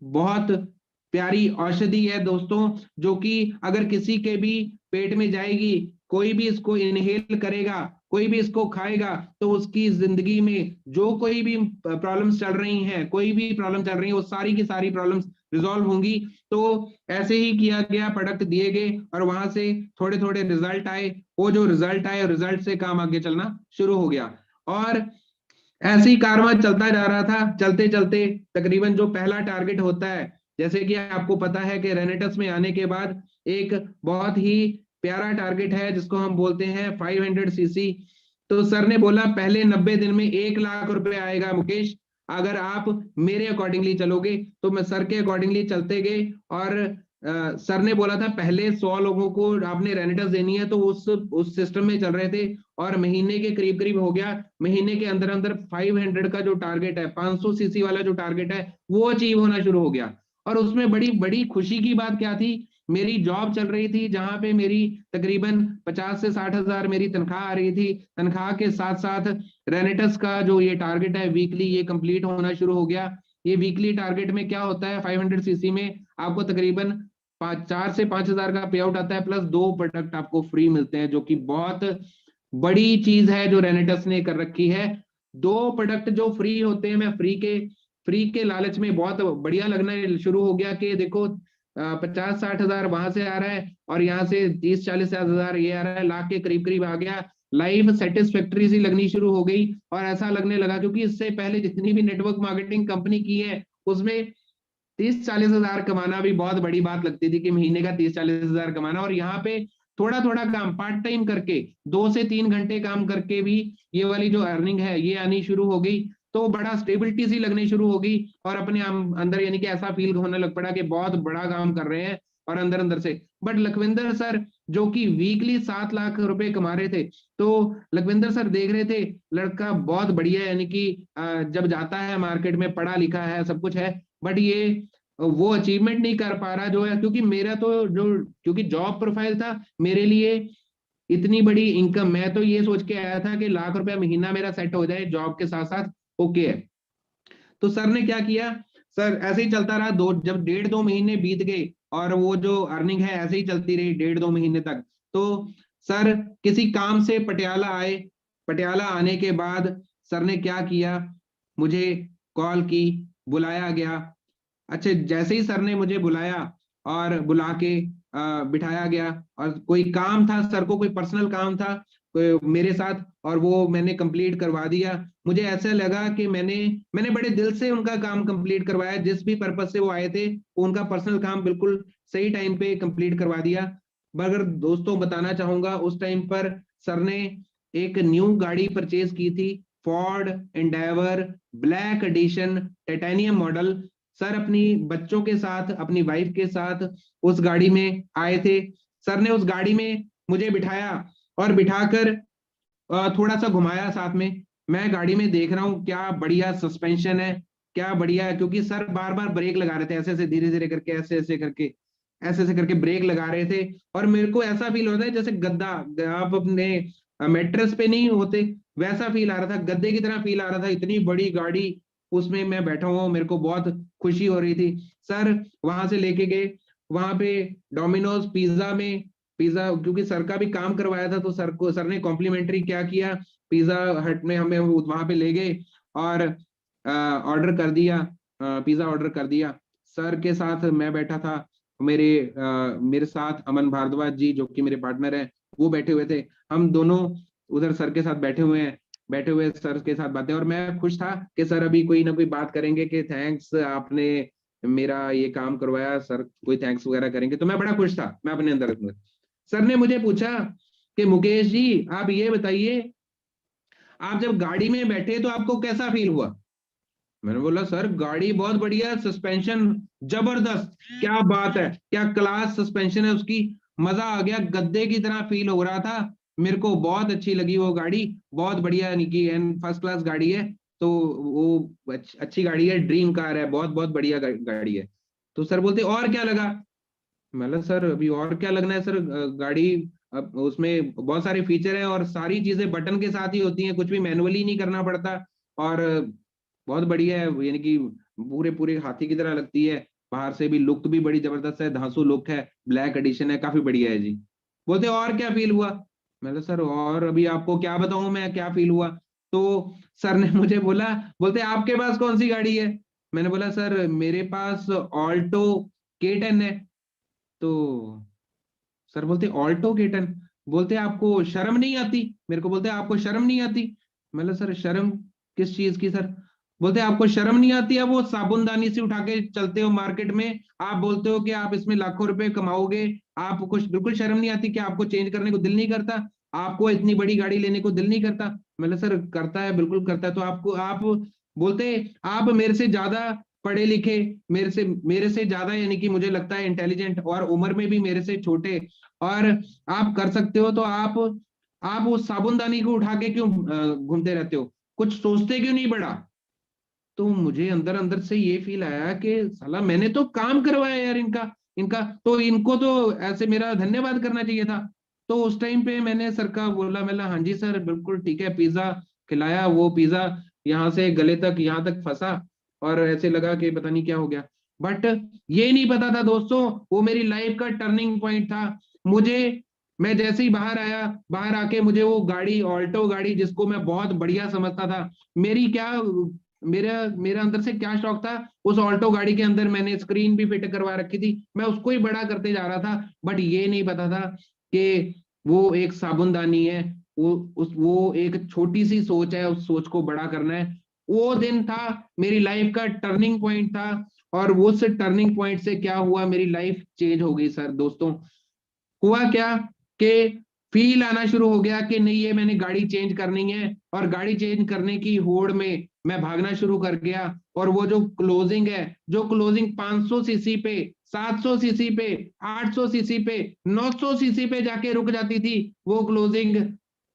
बहुत प्यारी औषधि है दोस्तों, जो कि अगर किसी के भी पेट में जाएगी, कोई भी इसको इनहेल करेगा, कोई भी इसको खाएगा, तो उसकी जिंदगी में जो कोई भी प्रॉब्लम्स चल रही हैं, कोई भी प्रॉब्लम चल रही है, वो सारी की सारी प्रॉब्लम्स रिजॉल्व होंगी। तो ऐसे ही किया गया, प्रोडक्ट दिए गए और वहां से थोड़े थोड़े रिजल्ट आए। वो जो रिजल्ट आए, रिजल्ट से काम आगे चलना शुरू हो गया। और ऐसे ही कारवां चलता जा रहा था, चलते चलते तकरीबन जो पहला टारगेट होता है, जैसे कि आपको पता है कि रेनेटस में आने के बाद एक बहुत ही प्यारा टारगेट है जिसको हम बोलते हैं 500 सीसी। तो सर ने बोला पहले 90 दिन में 1 लाख रुपए आएगा मुकेश, अगर आप मेरे अकॉर्डिंगली चलोगे। तो मैं सर के अकॉर्डिंगली चलते गए। और सर ने बोला था पहले 100 लोगों को आपने रेनेटस देनी है, तो उस सिस्टम में चल रहे थे और महीने के करीब करीब हो गया। महीने के अंदर अंदर 500 का जो टारगेट है, 500 सीसी वाला जो टारगेट है, वो अचीव होना शुरू हो गया। और उसमें बड़ी बड़ी खुशी की बात क्या थी, मेरी जॉब चल रही थी जहां पे मेरी तकरीबन 50 से 60 हजार मेरी तनख्वाह आ रही थी। तनख्वाह के साथ साथ रेनेटस का जो ये टारगेट है वीकली, ये कंप्लीट होना शुरू हो गया। ये वीकली टारगेट में क्या होता है, 500 सीसी में आपको तकरीबन 4 से 5 हजार का पे आउट आता है, प्लस 2 प्रोडक्ट आपको फ्री मिलते हैं, जो कि बहुत बड़ी चीज है जो रेनेटस ने कर रखी है। 2 प्रोडक्ट जो फ्री होते हैं, मैं फ्री के लालच में बहुत बढ़िया लगना शुरू हो गया कि देखो 50-60 हजार वहां से आ रहा है और यहाँ से 30-40 हजार ये आ रहा है, लाख के करीब करीब आ गया। लाइफ सेटिस्फैक्टरी सी लगनी शुरू हो गई और ऐसा लगने लगा, क्योंकि इससे पहले जितनी भी नेटवर्क मार्केटिंग कंपनी की है उसमें 30-40 हजार कमाना भी बहुत बड़ी बात लगती थी कि महीने का 30-40 हजार कमाना। और यहाँ पे थोड़ा थोड़ा काम पार्ट टाइम करके 2 से 3 घंटे काम करके भी ये वाली जो अर्निंग है ये आनी शुरू हो गई। तो बड़ा स्टेबिलिटी सी लगनी शुरू हो गई और अपने अंदर यानी कि ऐसा फील होने लग पड़ा कि बहुत बड़ा काम कर रहे हैं और अंदर अंदर से। बट लखविंदर सर जो कि वीकली 7 लाख रुपए कमा रहे थे, तो लखविंदर सर देख रहे थे लड़का बहुत बढ़िया, यानी कि जब जाता है मार्केट में, पढ़ा लिखा है, सब कुछ है, बट ये वो अचीवमेंट नहीं कर पा रहा जो है। क्योंकि मेरा तो जो क्योंकि जॉब प्रोफाइल था मेरे लिए, इतनी बड़ी इनकम, मैं तो ये सोच के आया था कि लाख रुपया महीना मेरा सेट हो जाए जॉब के साथ साथ, ओके है। तो सर ने क्या किया, सर ऐसे ही चलता रहा, जब 1.5-2 महीने बीत गए और वो जो अर्निंग है ऐसे ही चलती रही 1.5-2 महीने तक। तो सर किसी काम से पटियाला आए, पटियाला आने के बाद सर ने क्या किया, मुझे कॉल की, बुलाया गया। अच्छा, जैसे ही सर ने मुझे बुलाया और बुला के बिठाया गया और कोई काम था सर को, कोई पर्सनल काम था मेरे साथ, और वो मैंने कंप्लीट करवा दिया। मुझे ऐसा लगा कि मैंने बड़े दिल से उनका काम कंप्लीट करवाया, जिस भी पर्पस से वो आए थे उनका पर्सनल काम बिल्कुल सही टाइम पे कंप्लीट करवा दिया। मगर दोस्तों बताना चाहूंगा, उस टाइम पर सर ने एक न्यू गाड़ी परचेज की थी, Ford Endeavour black edition titanium model. Sir अपनी बच्चों के साथ, अपनी वाइफ के साथ उस गाड़ी में आए थे। सर ने उस गाड़ी में मुझे बिठाया और बिठाकर थोड़ा सा घुमाया साथ में। मैं गाड़ी में देख रहा हूँ क्या बढ़िया सस्पेंशन है, क्या बढ़िया है, क्योंकि सर बार बार ब्रेक लगा रहे थे, ऐसे ऐसे धीरे धीरे करके, ऐसे ऐसे करके, ऐसे ऐसे करके ब्रेक लगा रहे थे। और मेरे को ऐसा फील होता है जैसे गद्दा, आप अपने मेट्रेस पे नहीं होते, वैसा फील आ रहा था, गद्दे की तरह फील आ रहा था। इतनी बड़ी गाड़ी उसमें मैं बैठा हुआ हूँ, मेरे को बहुत खुशी हो रही थी। सर वहां से लेके गए वहां पे डोमिनोज पिज्जा में, पिज्जा क्योंकि सर का भी काम करवाया था तो सर ने कॉम्प्लीमेंट्री क्या किया, पिज्जा हट में हमें वहां पे ले गए और ऑर्डर कर दिया, पिज्जा ऑर्डर कर दिया। सर के साथ मैं बैठा था, मेरे साथ अमन भारद्वाज जी जो कि मेरे पार्टनर हैं वो बैठे हुए थे। हम दोनों उधर सर के साथ बैठे हुए हैं, बैठे हुए सर के साथ बातें, और मैं खुश था कि सर अभी कोई ना कोई बात करेंगे कि थैंक्स आपने मेरा ये काम करवाया, सर कोई थैंक्स वगैरह करेंगे, तो मैं बड़ा खुश था मैं अपने अंदर। सर ने मुझे पूछा कि मुकेश जी आप ये बताइए, आप जब गाड़ी में बैठे तो आपको कैसा फील हुआ? मैंने बोला सर गाड़ी बहुत बढ़िया, सस्पेंशन जबरदस्त, क्या बात है, क्या क्लास सस्पेंशन है उसकी, मजा आ गया, गद्दे की तरह फील हो रहा था। मेरे को बहुत अच्छी लगी वो गाड़ी, बहुत बढ़िया, यानी कि एंड फर्स्ट क्लास गाड़ी है। तो वो अच्छी गाड़ी है, ड्रीम कार है, बहुत बहुत बढ़िया गाड़ी है। तो सर बोलते और क्या लगा? मतलब सर अभी और क्या लगना है सर, गाड़ी अब उसमें बहुत सारे फीचर हैं और सारी चीजें बटन के साथ ही होती हैं, कुछ भी मैनुअली नहीं करना पड़ता। और बहुत बढ़िया है, यानी कि पूरे पूरे हाथी की तरह लगती है, बाहर से भी लुक भी बड़ी जबरदस्त है, धांसू लुक है, ब्लैक एडिशन है, काफी बढ़िया है जी। बोलते और क्या फील हुआ? मतलब सर और अभी आपको क्या बताऊं मैं क्या फील हुआ? तो सर ने मुझे बोला, बोलते आपके पास कौन सी गाड़ी है? मैंने बोला सर मेरे पास ऑल्टो K10 है। तो सर बोलते ऑल्टो केटन, बोलते आपको शर्म नहीं आती? मेरे को बोलते आपको शर्म नहीं आती? मतलब सर शर्म किस चीज की सर? बोलते आपको शर्म नहीं आती है, वो साबुनदानी से उठा के चलते हो मार्केट में, आप बोलते हो कि आप इसमें लाखों रुपए कमाओगे, आपको बिल्कुल शर्म नहीं आती? कि आपको चेंज करने को दिल नहीं करता? आपको इतनी बड़ी गाड़ी लेने को दिल नहीं करता? मतलब सर करता है, बिल्कुल करता है। तो आपको आप बोलते आप मेरे से ज्यादा पढ़े लिखे, मेरे से ज्यादा, यानी कि मुझे लगता है इंटेलिजेंट, और उम्र में भी मेरे से छोटे, और आप कर सकते हो तो आप उस साबुनदानी को उठा के क्यों घूमते रहते हो? कुछ सोचते क्यों नहीं बड़ा? तो मुझे अंदर अंदर से ये फील आया कि साला मैंने तो काम करवाया यार इनका, तो इनको तो ऐसे मेरा धन्यवाद करना चाहिए था। तो उस टाइम पे मैंने सर का बोला, मैं हाँ जी सर बिल्कुल ठीक है, पिज्जा खिलाया। वो पिज्जा यहाँ से गले तक, यहाँ तक फंसा और ऐसे लगा कि पता नहीं क्या हो गया। बट ये नहीं पता था दोस्तों, वो मेरी लाइफ का टर्निंग पॉइंट था। मुझे, मैं जैसे ही बाहर आया, बाहर आके मुझे वो गाड़ी, ऑल्टो गाड़ी जिसको मैं बहुत बढ़िया समझता था, मेरी क्या, मेरा मेरा अंदर से क्या शौक था, उस ऑल्टो गाड़ी के अंदर मैंने स्क्रीन भी फिट करवा रखी थी, मैं उसको ही बड़ा करते जा रहा था। बट ये नहीं पता था कि वो एक साबुनदानी है, वो एक छोटी सी सोच है, उस सोच को बड़ा करना है। वो दिन था मेरी लाइफ का टर्निंग पॉइंट था। और वो से टर्निंग पॉइंट से क्या हुआ, मेरी लाइफ चेंज हो गई सर दोस्तों। हुआ क्या कि फील आना शुरू हो गया कि नहीं ये मैंने गाड़ी चेंज करनी है, और गाड़ी चेंज करने की होड़ में मैं भागना शुरू कर गया। और वो जो क्लोजिंग है, जो क्लोजिंग 500 सीसी पे, 700 सीसी पे, 800 सीसी पे, 900 सीसी पे जाके रुक जाती थी, वो क्लोजिंग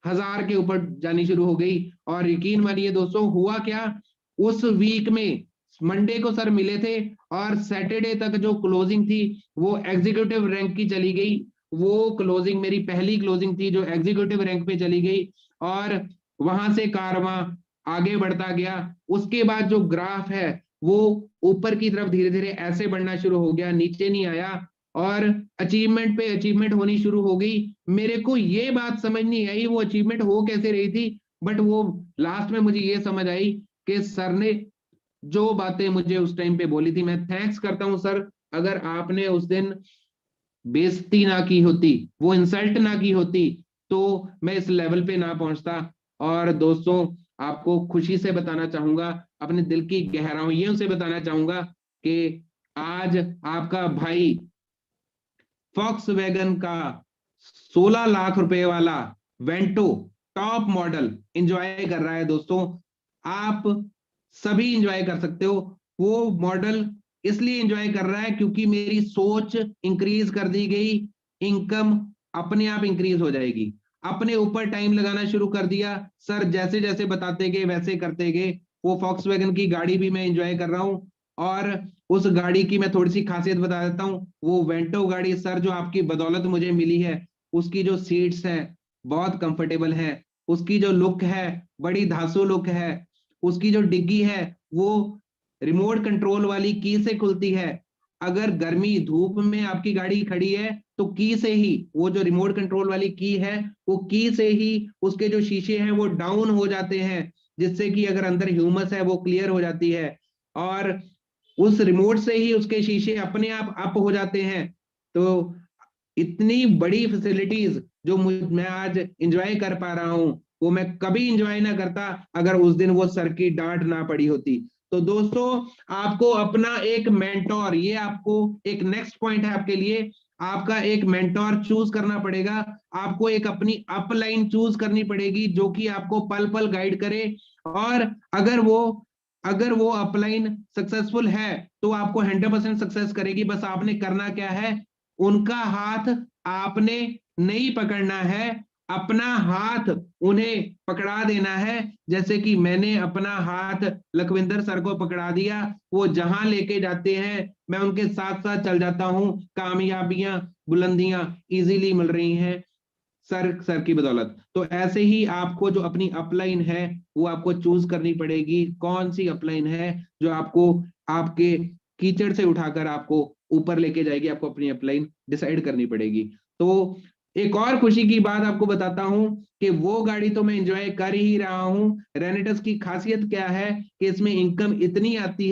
1000 के ऊपर जानी शुरू हो गई। और यकीन मानिए दोस्तों हुआ क्या, उस वीक में मंडे को सर मिले थे और सैटरडे तक जो क्लोजिंग थी वो एग्जीक्यूटिव रैंक की चली गई। वो क्लोजिंग मेरी पहली क्लोजिंग थी जो एग्जीक्यूटिव रैंक पे चली गई, और वहां से कारवां आगे बढ़ता गया। उसके बाद जो ग्राफ है वो ऊपर की तरफ धीरे धीरे ऐसे बढ़ना शुरू हो गया, नीचे नहीं आया, और अचीवमेंट पे अचीवमेंट होनी शुरू हो गई। मेरे को ये बात समझ नहीं आई वो अचीवमेंट हो कैसे रही थी, बट वो लास्ट में मुझे ये समझ आई कि सर ने जो बातें मुझे उस टाइम पे बोली थी, मैं थैंक्स करता हूं सर। अगर आपने उस दिन बेइज्जती ना की होती, वो इंसल्ट ना की होती, तो मैं इस लेवल पे ना पहुंचता। और दोस्तों, आपको खुशी से बताना चाहूंगा, अपने दिल की गहराइयों से बताना चाहूंगा कि आज आपका भाई फॉक्सवैगन का 16 लाख रुपए वाला वेंटो टॉप मॉडल एंजॉय कर रहा है। दोस्तों, आप सभी एंजॉय कर सकते हो। वो मॉडल इसलिए एंजॉय कर रहा है क्योंकि मेरी सोच इंक्रीज कर दी गई, इनकम अपने आप इंक्रीज हो जाएगी। अपने ऊपर टाइम लगाना शुरू कर दिया, सर जैसे जैसे बताते गए वैसे करते गए। वो फॉक्सवैगन की गाड़ी भी मैं एंजॉय कर रहा हूं। और उस गाड़ी की मैं थोड़ी सी खासियत बता देता हूं। वो वेंटो गाड़ी सर जो आपकी बदौलत मुझे मिली है, उसकी जो सीट्स हैं बहुत कंफर्टेबल है, उसकी जो लुक है बड़ी धांसू लुक है, उसकी जो डिग्गी है वो रिमोट कंट्रोल वाली की से खुलती है। अगर गर्मी धूप में आपकी गाड़ी खड़ी है तो की से ही, वो जो रिमोट कंट्रोल वाली की है, वो की से ही उसके जो शीशे हैं वो डाउन हो जाते हैं, जिससे कि अगर अंदर ह्यूमस है वो क्लियर हो जाती है। और उस रिमोट से ही उसके शीशे अपने आप अप हो जाते हैं। तो इतनी बड़ी फैसिलिटीज जो मैं आज एंजॉय कर पा रहा हूं, वो मैं कभी एंजॉय ना करता अगर उस दिन वो सर की डांट ना पड़ी होती। तो दोस्तों, आपको अपना एक मेंटोर, ये आपको एक नेक्स्ट पॉइंट है आपके लिए, आपका एक मेंटोर चूज करना पड़ेगा। आपको एक अपनी अपलाइन चूज करनी पड़ेगी जो कि आपको पल पल गाइड करे। और अगर वो अपलाइन सक्सेसफुल है तो आपको 100% सक्सेस करेगी। बस आपने करना क्या है, उनका हाथ आपने नहीं पकड़ना है, अपना हाथ उन्हें पकड़ा देना है। जैसे कि मैंने अपना हाथ लखविंदर सर को पकड़ा दिया, वो जहां लेके जाते हैं मैं उनके साथ साथ चल जाता हूं। कामयाबियां, बुलंदियां इजीली मिल रही हैं सर की बदौलत। तो ऐसे ही आपको जो अपनी अपलाइन है वो आपको चूज करनी पड़ेगी। कौन सी अपलाइन है जो आपको आपके कीचड़ से उठाकर आपको ऊपर लेके जाएगी, आपको अपनी अपलाइन डिसाइड करनी पड़ेगी। तो एक और खुशी की बात आपको बताता हूं कि वो गाड़ी तो मैं एंजॉय कर ही रहा हूं। रेनेटस की खासियत क्या है कि इसमें इनकम इतनी आती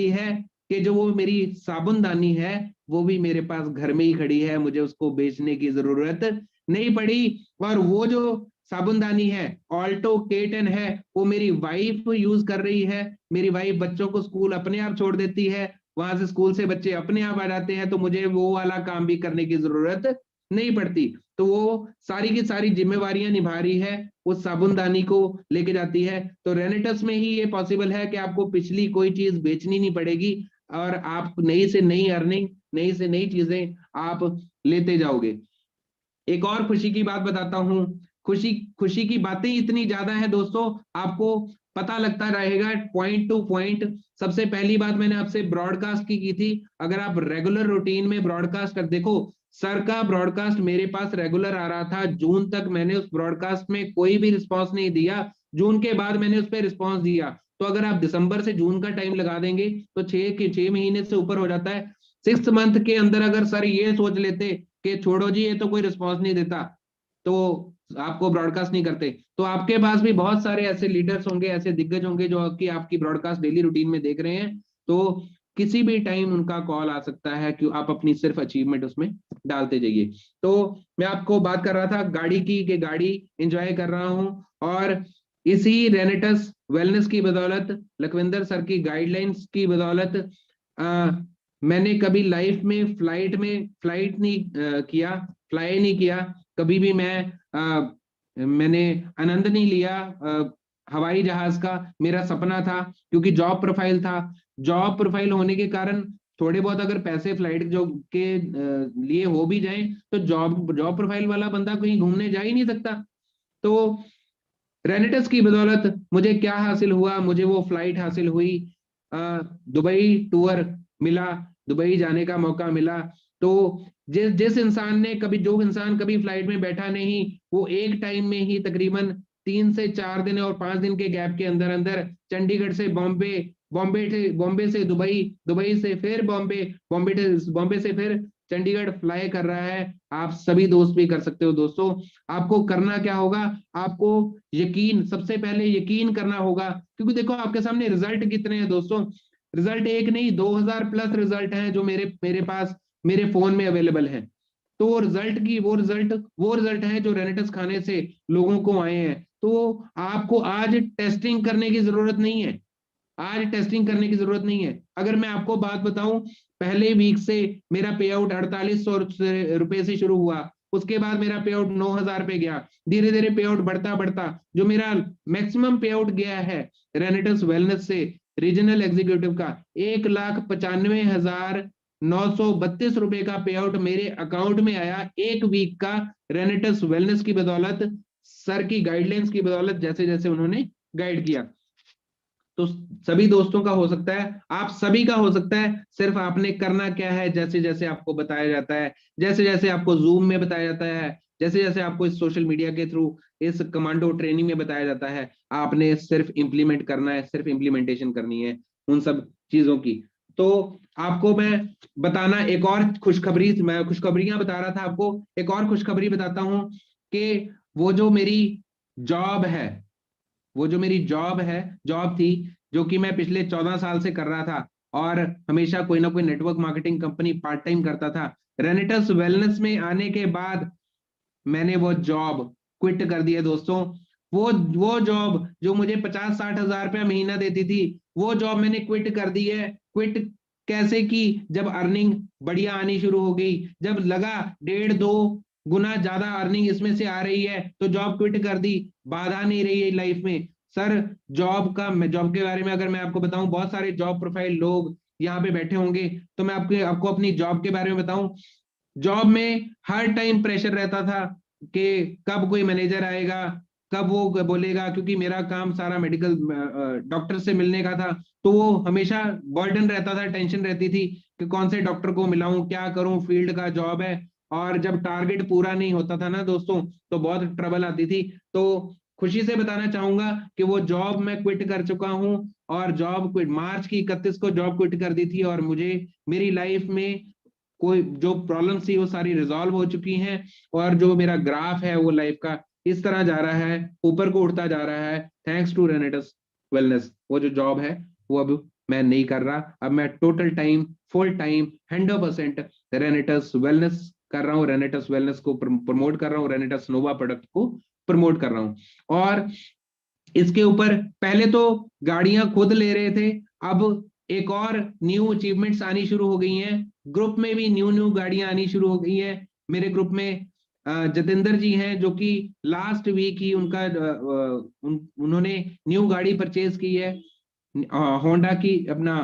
है कि जो वो मेरी साबुनदानी है वो भी मेरे पास घर में ही खड़ी है, मुझे उसको बेचने की जरूरत नहीं पड़ी। और वो जो साबुनदानी है ऑल्टो K10 है, वो मेरी वाइफ यूज कर रही है। मेरी वाइफ बच्चों को स्कूल अपने आप छोड़ देती है, वहां से स्कूल से बच्चे अपने आप आ जाते हैं, तो मुझे वो वाला काम भी करने की जरूरत नहीं पड़ती। तो वो सारी की सारी जिम्मेवारियां निभा रही है, उस साबुनदानी को लेके जाती है। तो रेनेटस में ही ये पॉसिबल है कि आपको पिछली कोई चीज बेचनी नहीं पड़ेगी और आप नई से नई अर्निंग, नई से नई चीजें आप लेते जाओगे। एक और खुशी की बात बताता हूं। खुशी खुशी की बातें इतनी ज्यादा है दोस्तों, आपको पता लगता रहेगा पॉइंट टू पॉइंट। सबसे पहली बात मैंने आपसे ब्रॉडकास्ट की थी। अगर आप रेगुलर रूटीन में ब्रॉडकास्ट कर देखो, सर का ब्रॉडकास्ट मेरे पास रेगुलर आ रहा था जून तक। मैंने उस ब्रॉडकास्ट में कोई भी रिस्पॉन्स नहीं दिया, जून के बाद मैंने उस पर रिस्पॉन्स दिया। तो अगर आप दिसंबर से जून का टाइम लगा देंगे तो 6 महीने से ऊपर हो जाता है। 6th मंथ के अंदर अगर सर ये सोच लेते कि छोड़ो जी ये तो कोई रिस्पॉन्स नहीं देता, तो आपको ब्रॉडकास्ट नहीं करते, तो आपके पास भी बहुत सारे ऐसे लीडर्स होंगे, ऐसे दिग्गज होंगे जो कि आपकी ब्रॉडकास्ट डेली रूटीन में देख रहे हैं। तो किसी भी टाइम उनका कॉल आ सकता है कि आप अपनी सिर्फ अचीवमेंट उसमें डालते जाइए। तो मैं आपको बात कर रहा था गाड़ी की, कि गाड़ी एंजॉय कर रहा हूं। और इसी रेनेटस वेलनेस की बदौलत, लखविंदर सर की गाइडलाइंस की बदौलत, मैंने कभी लाइफ में फ्लाइट नहीं किया, फ्लाई नहीं किया कभी भी। मैंने आनंद नहीं लिया हवाई जहाज का। मेरा सपना था, क्योंकि जॉब प्रोफाइल था। जॉब प्रोफाइल होने के कारण थोड़े बहुत अगर पैसे फ्लाइट जो के लिए हो भी जाए, तो जॉब जॉब प्रोफाइल वाला बंदा कहीं घूमने जा ही नहीं सकता। तो रेनेटस की बदौलत मुझे क्या हासिल हुआ, मुझे वो फ्लाइट हासिल हुई, दुबई टूर मिला, दुबई जाने का मौका मिला। तो जिस जिस इंसान ने कभी जो इंसान कभी फ्लाइट में बैठा नहीं, वो एक टाइम में ही तकरीबन 3 से 4 दिन और 5 दिन के गैप के अंदर अंदर चंडीगढ़ से बॉम्बे, बॉम्बे से दुबई, दुबई से फिर बॉम्बे, बॉम्बे से फिर चंडीगढ़ फ्लाई कर रहा है। आप सभी दोस्त भी कर सकते हो दोस्तों। आपको करना क्या होगा, आपको यकीन, सबसे पहले यकीन करना होगा, क्योंकि देखो आपके सामने रिजल्ट कितने हैं दोस्तों। रिजल्ट एक नहीं 2000 प्लस रिजल्ट हैं जो मेरे मेरे पास मेरे फोन में अवेलेबल है। तो वो रिजल्ट है जो रेनेटस खाने से लोगों को आए हैं। तो आपको आज टेस्टिंग करने की जरूरत नहीं है, आज टेस्टिंग करने की जरूरत नहीं है। अगर मैं आपको बात बताऊं, पहले वीक से मेरा पे आउट 4800 रुपए से शुरू हुआ, उसके बाद मेरा पे आउट 9000 पे गया, धीरे धीरे पे आउट बढ़ता बढ़ता जो मेरा मैक्सिमम पे आउट गया है रेनेटस वेलनेस से रीजनल एग्जीक्यूटिव का 1,95,932 रुपए का पे आउट मेरे अकाउंट में आया एक वीक का, रेनेटस वेलनेस की बदौलत, सर की गाइडलाइंस की बदौलत, जैसे जैसे उन्होंने गाइड किया। तो सभी दोस्तों का हो सकता है, आप सभी का हो सकता है। सिर्फ आपने करना क्या है, जैसे जैसे आपको बताया जाता है, जैसे जैसे आपको जूम में बताया जाता है, जैसे जैसे आपको इस सोशल मीडिया के थ्रू इस कमांडो ट्रेनिंग में बताया जाता है, आपने सिर्फ इंप्लीमेंट करना है, सिर्फ इंप्लीमेंटेशन करनी है उन सब चीजों की। तो आपको मैं बताना एक और खुशखबरी, मैं खुशखबरियां बता रहा था आपको, एक और खुशखबरी बताता हूं कि वो जो मेरी जॉब है, वो जो मेरी जॉब थी, जो कि मैं पिछले 14 साल से कर रहा था और हमेशा कोई ना कोई network marketing company part time करता था, रेनेटस वेलनेस में आने के बाद मैंने वो जॉब क्विट कर दिया दोस्तों। वो जॉब जो मुझे 50-60 हजार रुपया महीना देती थी, वो जॉब मैंने क्विट कर दी है। क्विट कैसे की? जब अर्निंग बढ़िया आनी शुरू हो गई, जब लगा 1.5-2 गुना ज्यादा अर्निंग इसमें से आ रही है, तो जॉब क्विट कर दी। बाधा नहीं रही है लाइफ में सर। जॉब के बारे में अगर मैं आपको बताऊं, बहुत सारे जॉब प्रोफाइल लोग यहाँ पे बैठे होंगे, तो मैं आपको अपनी जॉब के बारे में बताऊं। जॉब में हर टाइम प्रेशर रहता था कि कब कोई मैनेजर आएगा, कब वो बोलेगा, क्योंकि मेरा काम सारा मेडिकल डॉक्टर से मिलने का था, तो वो हमेशा बर्डन रहता था, टेंशन रहती थी कि कौन से डॉक्टर को मिलाऊं, क्या करूं, फील्ड का जॉब है। और जब टारगेट पूरा नहीं होता था ना दोस्तों, तो बहुत ट्रबल आती थी। तो खुशी से बताना चाहूंगा कि वो जॉब मैं क्विट कर चुका हूं, और जॉब क्विट मार्च की 31 को जॉब क्विट कर दी थी, और मुझे मेरी लाइफ में कोई जो प्रॉब्लम थी वो सारी रिजॉल्व हो चुकी हैं, और जो मेरा ग्राफ है वो लाइफ का इस तरह जा रहा है, ऊपर को उठता जा रहा है, थैंक्स टू रेनेटस वेलनेस। वो जो जॉब है वो अब मैं नहीं कर रहा, अब मैं total time, full time, 100% रेनेटस wellness कर रहा हूँ, रेनेटस वेलनेस को प्रमोट कर रहा हूँ, रेनेटस नोवा प्रोडक्ट को प्रमोट कर रहा हूँ। और इसके ऊपर पहले तो गाड़ियां खुद ले रहे थे, अब एक और न्यू अचीवमेंट्स आनी शुरू हो गई हैं, ग्रुप में भी न्यू न्यू गाड़ियां आनी शुरू हो गई हैं। मेरे ग्रुप में जतेंद्र जी हैं, जो कि लास्ट वीक ही उन्होंने न्यू गाड़ी परचेज की है, होंडा की, अपना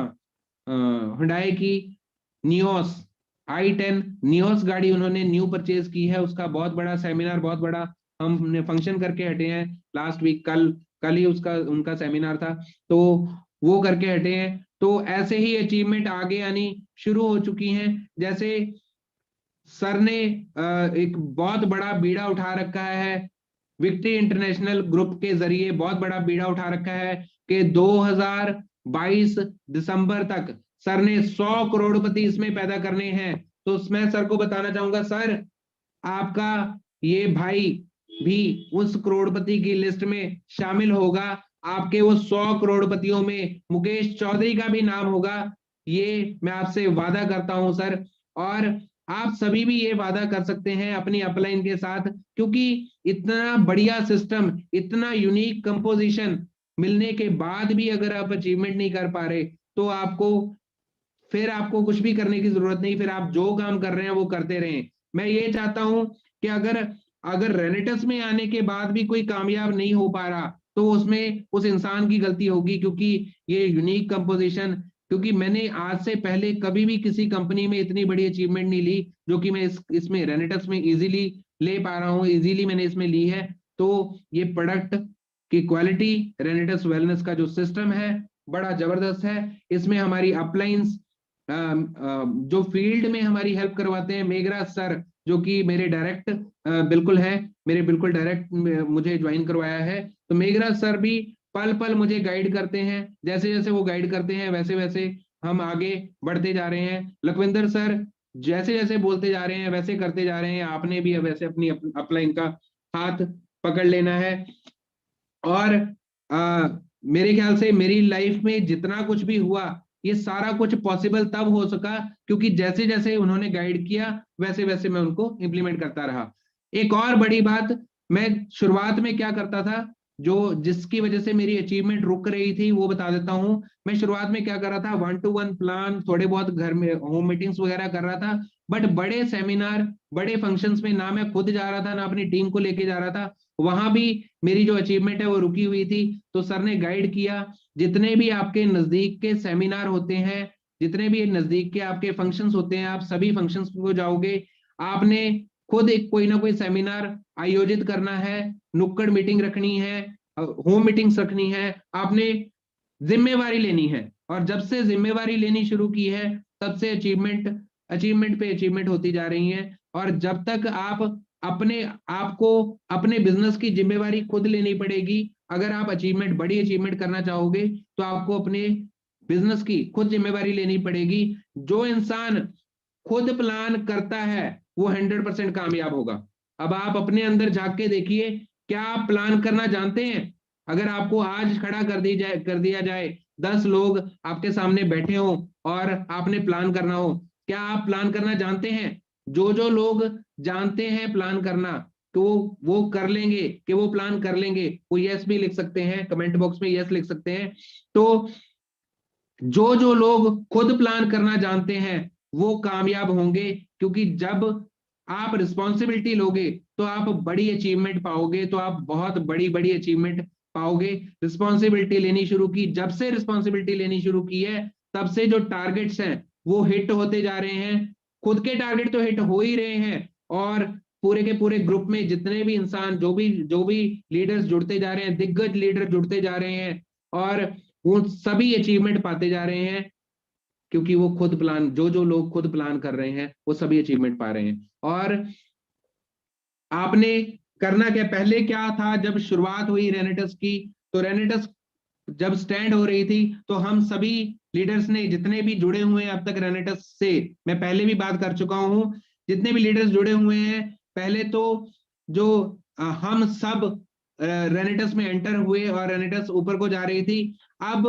हुंडई की नियोस i10 नियोस गाड़ी उन्होंने न्यू परचेज की है। उसका बहुत बड़ा सेमिनार, बहुत बड़ा हमने फंक्शन करके हटे हैं लास्ट वीक, कल कल ही उसका उनका सेमिनार था, तो वो करके हटे हैं। तो ऐसे ही अचीवमेंट आगे आनी शुरू हो चुकी हैं। जैसे सर ने एक बहुत बड़ा बीड़ा उठा रखा है, विक्ट्री इंटरनेशनल ग्रुप के जरिए बहुत बड़ा बीड़ा उठा रखा है कि 2022 दिसंबर तक सर ने 100 करोड़पति इसमें पैदा करने हैं। तो मैं सर को बताना चाहूंगा, सर आपका ये भाई भी उस करोड़पति की लिस्ट में शामिल होगा, आपके वो 100 करोड़पतियों में मुकेश चौधरी का भी नाम होगा, ये मैं आपसे वादा करता हूं सर। और आप सभी भी ये वादा कर सकते हैं अपनी अपलाइन के साथ, क्योंकि इतना बढ़िया सिस्टम, इतना यूनिक कंपोजिशन मिलने के बाद भी अगर आप अचीवमेंट नहीं कर पा रहे, तो आपको कुछ भी करने की जरूरत नहीं, फिर आप जो काम कर रहे हैं वो करते रहें। मैं ये चाहता हूं कि अगर अगर रेनेटस में आने के बाद भी कोई कामयाब नहीं हो पा रहा, तो उसमें उस इंसान की गलती होगी, क्योंकि ये यूनिक कंपोजिशन, क्योंकि मैंने आज से पहले कभी भी किसी कंपनी में इतनी बड़ी अचीवमेंट नहीं ली जो कि मैं इसमें रेनेटस में इजीली ले पा रहा हूँ, इजीली मैंने इसमें ली है। तो ये प्रोडक्ट की क्वालिटी, रेनेटस वेलनेस का जो सिस्टम है बड़ा जबरदस्त है। इसमें हमारी अपलाइंस जो फील्ड में हमारी हेल्प करवाते हैं, मेघराज सर, जो कि मेरे डायरेक्ट बिल्कुल है, मेरे बिल्कुल डायरेक्ट मुझे ज्वाइन करवाया है, तो मेघराज सर भी पल पल मुझे गाइड करते हैं, जैसे जैसे वो गाइड करते हैं वैसे वैसे हम आगे बढ़ते जा रहे हैं। लखविंदर सर जैसे जैसे बोलते जा रहे हैं वैसे करते जा रहे हैं, आपने भी वैसे अपनी अपलाइन का हाथ पकड़ लेना है। और मेरे ख्याल से मेरी लाइफ में जितना कुछ भी हुआ ये सारा कुछ पॉसिबल तब हो सका क्योंकि जैसे जैसे उन्होंने गाइड किया वैसे वैसे मैं उनको इंप्लीमेंट करता रहा। एक और बड़ी बात, मैं शुरुआत में क्या करता था, जो जिसकी वजह से मेरी अचीवमेंट रुक रही थी वो बता देता हूं। मैं शुरुआत में क्या कर रहा था, 1-to-1 प्लान, थोड़े बहुत घर में होम मीटिंग्स वगैरह कर रहा था, बट बड़े सेमिनार, बड़े फंक्शंस में ना मैं खुद जा रहा था ना अपनी टीम को लेके जा रहा था। वहां भी मेरी जो अचीवमेंट है वो रुकी हुई थी। तो सर ने गाइड किया, जितने भी आपके नजदीक के सेमिनार होते हैं, जितने भी नजदीक के आपके फंक्शंस होते हैं, आप सभी फंक्शंस को जाओगे, आपने खुद एक कोई ना कोई सेमिनार आयोजित करना है, नुक्कड़ मीटिंग रखनी है, होम मीटिंग्स रखनी है, आपने जिम्मेवारी लेनी है। और जब से जिम्मेवारी लेनी शुरू की है तब से अचीवमेंट अचीवमेंट पे अचीवमेंट होती जा रही है। और जब तक आप अपने आपको अपने बिजनेस की जिम्मेवारी खुद लेनी पड़ेगी। अगर आप अचीवमेंट, बड़ी अचीवमेंट करना चाहोगे तो आपको अपने बिजनेस की खुद जिम्मेवारी लेनी पड़ेगी। जो इंसान खुद प्लान करता है वो 100% कामयाब होगा। अब आप अपने अंदर झांक के देखिए, क्या आप प्लान करना जानते हैं? अगर आपको आज खड़ा कर दिया जाए, 10 लोग आपके सामने बैठे हो और आपने प्लान करना हो, क्या आप प्लान करना जानते हैं? जो जो लोग जानते हैं प्लान करना, तो वो कर लेंगे, कि वो प्लान कर लेंगे, वो यस भी लिख सकते हैं, कमेंट बॉक्स में यस लिख सकते हैं। तो जो जो लोग खुद प्लान करना जानते हैं वो कामयाब होंगे, क्योंकि जब आप रिस्पॉन्सिबिलिटी लोगे तो आप बड़ी अचीवमेंट पाओगे, तो आप बहुत बड़ी बड़ी अचीवमेंट पाओगे। रिस्पॉन्सिबिलिटी लेनी शुरू की, जब से रिस्पॉन्सिबिलिटी लेनी शुरू की है तब से जो टारगेट्स हैं वो हिट होते जा रहे हैं। खुद के टारगेट तो हिट हो ही रहे हैं, और पूरे के पूरे ग्रुप में जितने भी इंसान, जो भी लीडर्स जुड़ते जा रहे हैं, दिग्गज लीडर जुड़ते जा रहे हैं, और वो सभी अचीवमेंट पाते जा रहे हैं, क्योंकि वो खुद प्लान, जो जो लोग खुद प्लान कर रहे हैं वो सभी अचीवमेंट पा रहे हैं। और आपने करना क्या, पहले क्या था, जब शुरुआत हुई रेनेटस की, तो रेनेटस जब स्टैंड हो रही थी तो हम सभी लीडर्स ने, जितने भी जुड़े हुए हैं अब तक रेनेटस से, मैं पहले भी बात कर चुका हूं, जितने भी लीडर्स जुड़े हुए हैं, पहले तो जो हम सब रेनेटस में एंटर हुए और रेनेटस ऊपर को जा रही थी। अब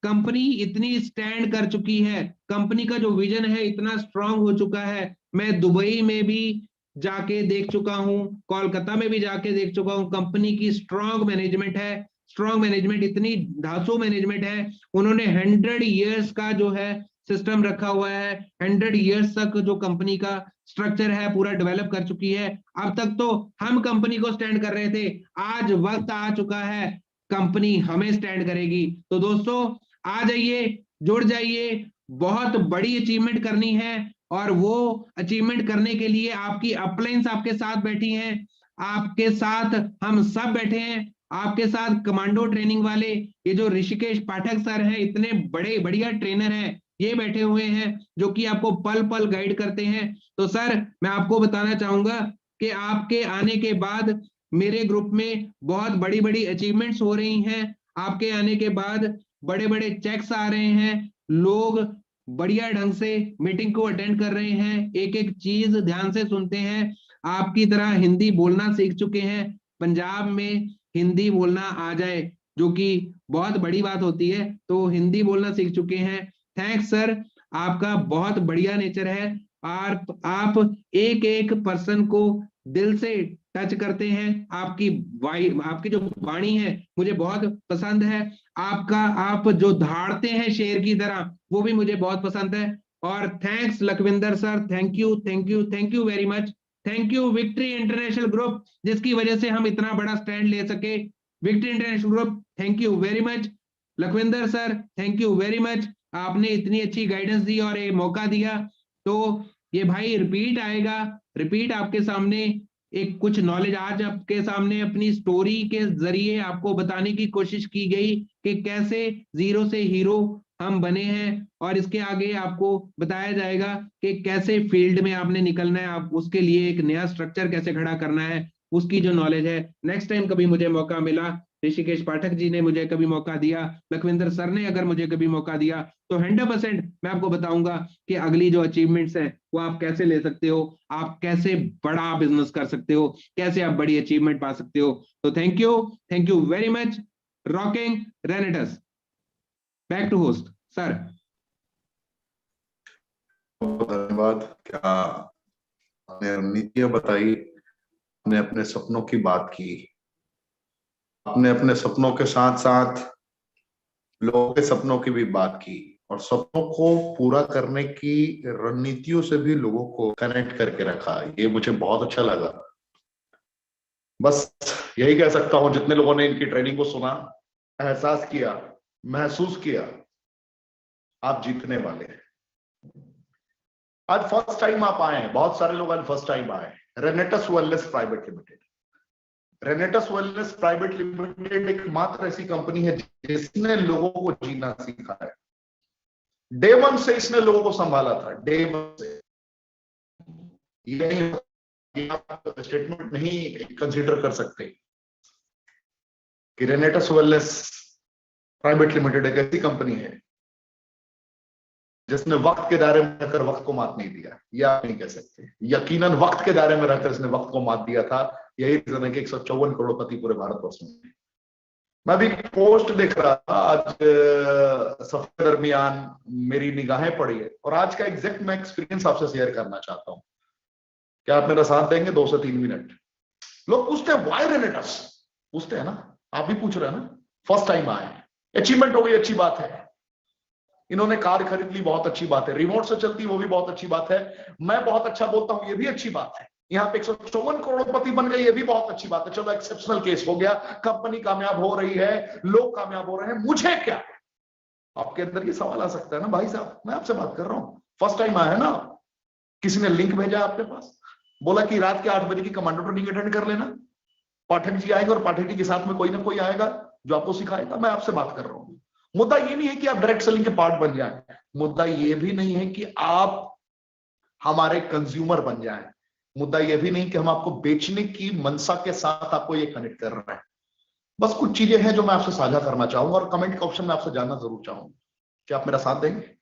कंपनी इतनी स्टैंड कर चुकी है, कंपनी का जो विजन है इतना स्ट्रांग हो चुका है। मैं दुबई में भी जाके देख चुका हूं, कोलकाता में भी जाके देख चुका हूं, कंपनी की स्ट्रांग मैनेजमेंट है। स्ट्रांग मैनेजमेंट, इतनी धांसू मैनेजमेंट है, उन्होंने 100 ईयर्स का जो है सिस्टम रखा हुआ है, 100 ईयर्स तक जो कंपनी का स्ट्रक्चर है पूरा डेवलप कर चुकी है। अब तक तो हम कंपनी को स्टैंड कर रहे थे, आज वक्त आ चुका है कंपनी हमें स्टैंड करेगी। तो दोस्तों आ जाइए, जुड़ जाइए, बहुत बड़ी अचीवमेंट करनी है, और वो अचीवमेंट करने के लिए आपकी अपलाइंस आपके साथ बैठी हैं, आपके साथ हम सब बैठे हैं, आपके साथ कमांडो ट्रेनिंग वाले ये जो ऋषिकेश पाठक सर हैं, इतने बड़े बढ़िया ट्रेनर हैं, ये बैठे हुए हैं जो कि आपको पल पल गाइड करते हैं। तो सर मैं आपको बताना चाहूंगा कि आपके आने के बाद मेरे ग्रुप में बहुत बड़ी बड़ी अचीवमेंट्स हो रही हैं, आपके आने के बाद बड़े बड़े चेक्स आ रहे हैं, लोग बढ़िया ढंग से मीटिंग को अटेंड कर रहे हैं, एक एक चीज ध्यान से सुनते हैं, आपकी तरह हिंदी बोलना सीख चुके हैं, पंजाब में हिंदी बोलना आ जाए जो कि बहुत बड़ी बात होती है, तो हिंदी बोलना सीख चुके हैं। थैंक्स सर, आपका बहुत बढ़िया नेचर है, आप एक एक पर्सन को दिल से टच करते हैं, आपकी जो वाणी है मुझे बहुत पसंद है, आप जो धाड़ते हैं शेर की तरह वो भी मुझे बहुत पसंद है। और thanks Lakhwinder sir, thank you thank you thank you very much. Thank you victory international group, जिसकी वजह से हम इतना बड़ा स्टैंड ले सके। Victory international group, thank you very much. Lakhwinder sir, thank you very much, आपने इतनी अच्छी गाइडेंस दी और ये मौका दिया। तो ये भाई रिपीट आएगा, रिपीट आपके सामने एक कुछ नॉलेज आज आपके सामने अपनी स्टोरी के जरिए आपको बताने की कोशिश की गई कि कैसे जीरो से हीरो हम बने हैं, और इसके आगे आपको बताया जाएगा कि कैसे फील्ड में आपने निकलना है, आप उसके लिए एक नया स्ट्रक्चर कैसे खड़ा करना है, उसकी जो नॉलेज है। नेक्स्ट टाइम कभी मुझे मौका मिला, ऋषिकेश पाठक जी ने मुझे कभी मौका दिया, लखविंदर सर ने अगर मुझे कभी मौका दिया, तो 100% मैं आपको बताऊंगा कि अगली जो अचीवमेंट्स हैं वो आप कैसे ले सकते हो, आप कैसे बड़ा बिजनेस कर सकते हो, कैसे आप बड़ी अचीवमेंट पा सकते हो। तो thank you very much, rocking Renatus. Back to host sir. धन्यवाद। क्या आपने रणनीतियां बताई, आपने अपने सपनों की बात की, आपने अपने सपनों के साथ साथ लोगों के सपनों की भी बात की, और सपनों को पूरा करने की रणनीतियों से भी लोगों को कनेक्ट करके रखा। ये मुझे बहुत अच्छा लगा। बस यही कह सकता हूं, जितने लोगों ने इनकी ट्रेनिंग को सुना, एहसास किया, महसूस किया, आप जीतने वाले हैं। आज फर्स्ट टाइम आप आए हैं, बहुत सारे लोग आज फर्स्ट टाइम आए हैं। रेनेटस wellness private limited, रेनेटस wellness private limited एकमात्र ऐसी कंपनी है जिसने लोगों को जीना सिखाया। डे वन से इसने लोगों को संभाला था, डे वन से। ये आप स्टेटमेंट नहीं कंसीडर कर सकते कि रेनेटस वेलनेस प्राइवेट लिमिटेड एक ऐसी कंपनी है जिसने वक्त के दायरे में रहकर वक्त को मात नहीं दिया। यह आप नहीं कह सकते। यकीनन वक्त के दायरे में रहकर इसने वक्त को मात दिया था। यही रीजन है कि 154 करोड़पति पूरे भारतवर्ष में। मैं भी पोस्ट देख रहा था आज सफर के दरमियान, मेरी निगाहें पड़ी है, और आज का एग्जैक्ट मैं एक्सपीरियंस आपसे शेयर करना चाहता हूं। क्या आप मेरा साथ देंगे? 2 से 3 मिनट। लोग पूछते हैं व्हाई रेनेटस, पूछते हैं ना, आप भी पूछ रहे हैं ना। फर्स्ट टाइम आए, अचीवमेंट हो गई, अच्छी बात है। इन्होंने कार खरीद ली, बहुत अच्छी बात है। रिमोट से चलती, वो भी बहुत अच्छी बात है। मैं बहुत अच्छा बोलता हूं, ये भी अच्छी बात है। यहाँ पे 154 करोड़पति बन गए, ये भी बहुत अच्छी बात है। चलो एक्सेप्शनल केस हो गया, कंपनी कामयाब हो रही है, लोग कामयाब हो रहे हैं, मुझे क्या? आपके अंदर ये सवाल आ सकता है ना, भाई साहब मैं आपसे बात कर रहा हूं, फर्स्ट टाइम आया है ना, किसी ने लिंक भेजा आपके पास, बोला कि रात के 8 बजे की कमांडो ट्रेनिंग अटेंड कर लेना, पाठक जी आएंगे और पाठक जी के साथ में कोई ना कोई आएगा जो आपको सिखाएगा। मैं आपसे बात कर रहा हूं। मुद्दा ये नहीं है कि आप डायरेक्ट सेलिंग के पार्ट बन जाए, मुद्दा ये भी नहीं है कि आप हमारे कंज्यूमर बन जाएं, मुद्दा ये भी नहीं कि हम आपको बेचने की मनसा के साथ आपको ये कनेक्ट कर रहे हैं। बस कुछ चीजें हैं जो मैं आपसे साझा करना चाहूंगा, और कमेंट के ऑप्शन में आपसे जानना जरूर चाहूंगा कि आप मेरा साथ देंगे।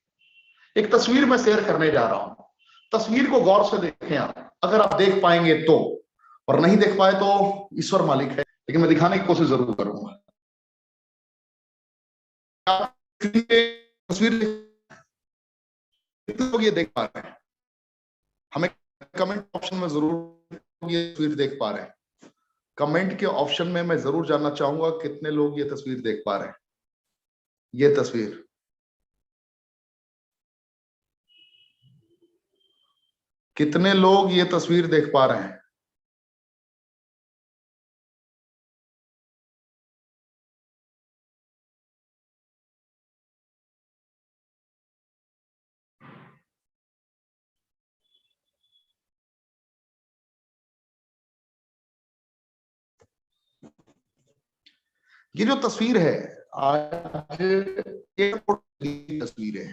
एक तस्वीर मैं शेयर करने जा रहा हूं, तस्वीर को गौर से देखें आप, अगर आप देख पाएंगे तो, और नहीं देख पाए तो ईश्वर मालिक है, लेकिन मैं दिखाने की कोशिश जरूर करूंगा। तस्वीर कितने लोग ये देख पा रहे हैं? हमें कमेंट ऑप्शन में जरूर ये तस्वीर देख पा रहे हैं। कमेंट के ऑप्शन में मैं जरूर जानना चाहूंगा कितने लोग ये तस्वीर देख पा रहे हैं। ये तस्वीर कितने लोग ये तस्वीर देख पा रहे हैं? ये जो तस्वीर है आज एयरपोर्ट की तस्वीर है।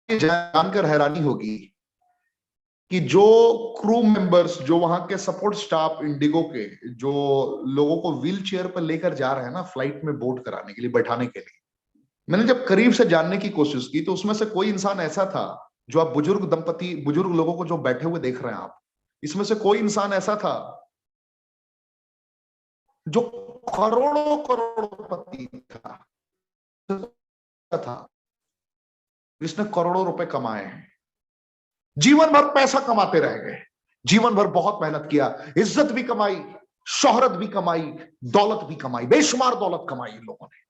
ये जानकर हैरानी होगी कि जो क्रू मेंबर्स, जो वहां के सपोर्ट स्टाफ इंडिगो के, जो लोगों को व्हील चेयर पर लेकर जा रहे हैं ना फ्लाइट में बोर्ड कराने के लिए, बैठाने के लिए, मैंने जब करीब से जानने की कोशिश की तो उसमें से कोई इंसान ऐसा था, जो आप बुजुर्ग दंपति, बुजुर्ग लोगों को जो बैठे हुए देख रहे हैं आप, इसमें से कोई इंसान ऐसा था जो करोड़ों करोड़पति था, जिसने करोड़ों रुपए कमाए हैं, जीवन भर पैसा कमाते रह गए, जीवन भर बहुत मेहनत किया, इज्जत भी कमाई, शोहरत भी कमाई, दौलत भी कमाई, बेशुमार दौलत कमाई इन लोगों ने।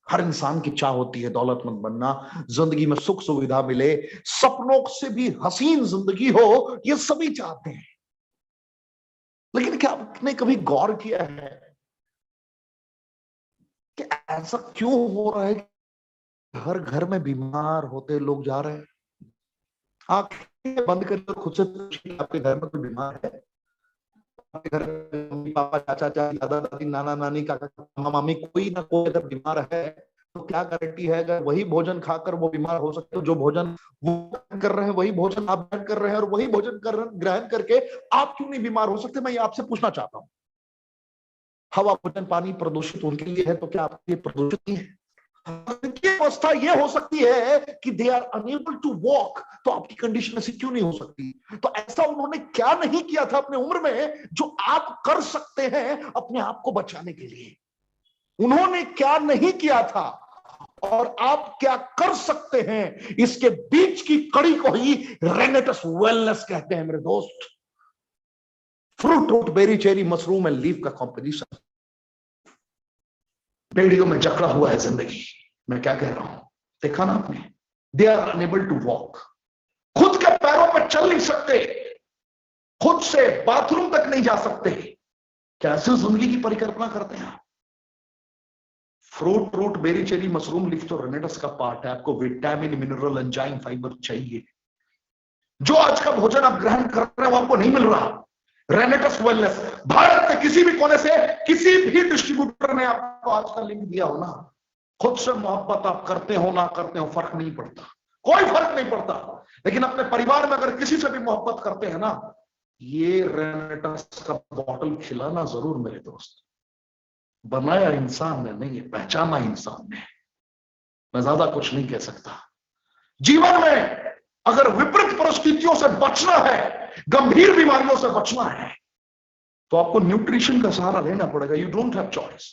हर इंसान की चाह होती है दौलतमंद बनना, जिंदगी में सुख सुविधा मिले, सपनों से भी हसीन जिंदगी हो, ये सभी चाहते हैं। लेकिन क्या आपने कभी गौर किया है कि ऐसा क्यों हो रहा है कि हर घर में बीमार होते लोग जा रहे हैं? आंखें बंद करके खुद से पूछिए, आपके घर में कोई बीमार है? आपके घर में मम्मी पापा चाचा चाची दादा दादी नाना नानी काका मामा मामी कोई ना कोई अगर बीमार है तो क्या गारंटी है अगर वही भोजन खाकर वो बीमार हो सकते हो जो भोजन वो कर रहे हैं, वही भोजन आप ग्रहण कर रहे हैं, और वही भोजन ग्रहण करके आप क्यों नहीं बीमार हो सकते? मैं ये आपसे पूछना चाहता हूँ। हवा भोजन पानी प्रदूषित उनके लिए है, तो क्या आपके लिए प्रदूषित नहीं है? की अवस्था यह हो सकती है कि they are unable to walk, तो आपकी कंडीशन ऐसी क्यों नहीं हो सकती? तो ऐसा उन्होंने क्या नहीं किया था अपने उम्र में जो आप कर सकते हैं अपने आप को बचाने के लिए? उन्होंने क्या नहीं किया था और आप क्या कर सकते हैं, इसके बीच की कड़ी को ही रेनेटस वेलनेस कहते हैं मेरे दोस्त। Fruit, root, berry, cherry, mushroom and leaf का कॉम्पोजिशन। बेड़ियों में जकड़ा हुआ है जिंदगी। मैं क्या कह रहा हूं, देखा ना आपने? They are unable to walk, खुद के पैरों पर चल नहीं सकते, खुद से बाथरूम तक नहीं जा सकते। कैसे जिंदगी की परिकल्पना करते हैं? Fruit, root, berry, cherry, mushroom, leaf तो रेनेटस का पार्ट है। आपको विटामिन, मिनरल, एंजाइम, फाइबर चाहिए। जो आज का भोजन आप ग्रहण कर रहे हैं वो आपको नहीं मिल रहा। रेनेटस वेलनेस, भारत के किसी भी कोने से किसी भी डिस्ट्रीब्यूटर ने आपको आज का लिंक दिया हो ना, खुद से मोहब्बत आप करते हो ना करते हो फर्क नहीं पड़ता, कोई फर्क नहीं पड़ता। लेकिन अपने परिवार में अगर किसी से भी मोहब्बत करते हैं ना, ये रेनेटस का बॉटल खिलाना जरूर मेरे दोस्त। बनाया इंसान ने नहीं है, पहचाना इंसान ने। मैं ज्यादा कुछ नहीं कह सकता। जीवन में अगर विपरीत परिस्थितियों से बचना है, गंभीर बीमारियों से बचना है, तो आपको न्यूट्रिशन का सहारा लेना पड़ेगा। You don't have choice.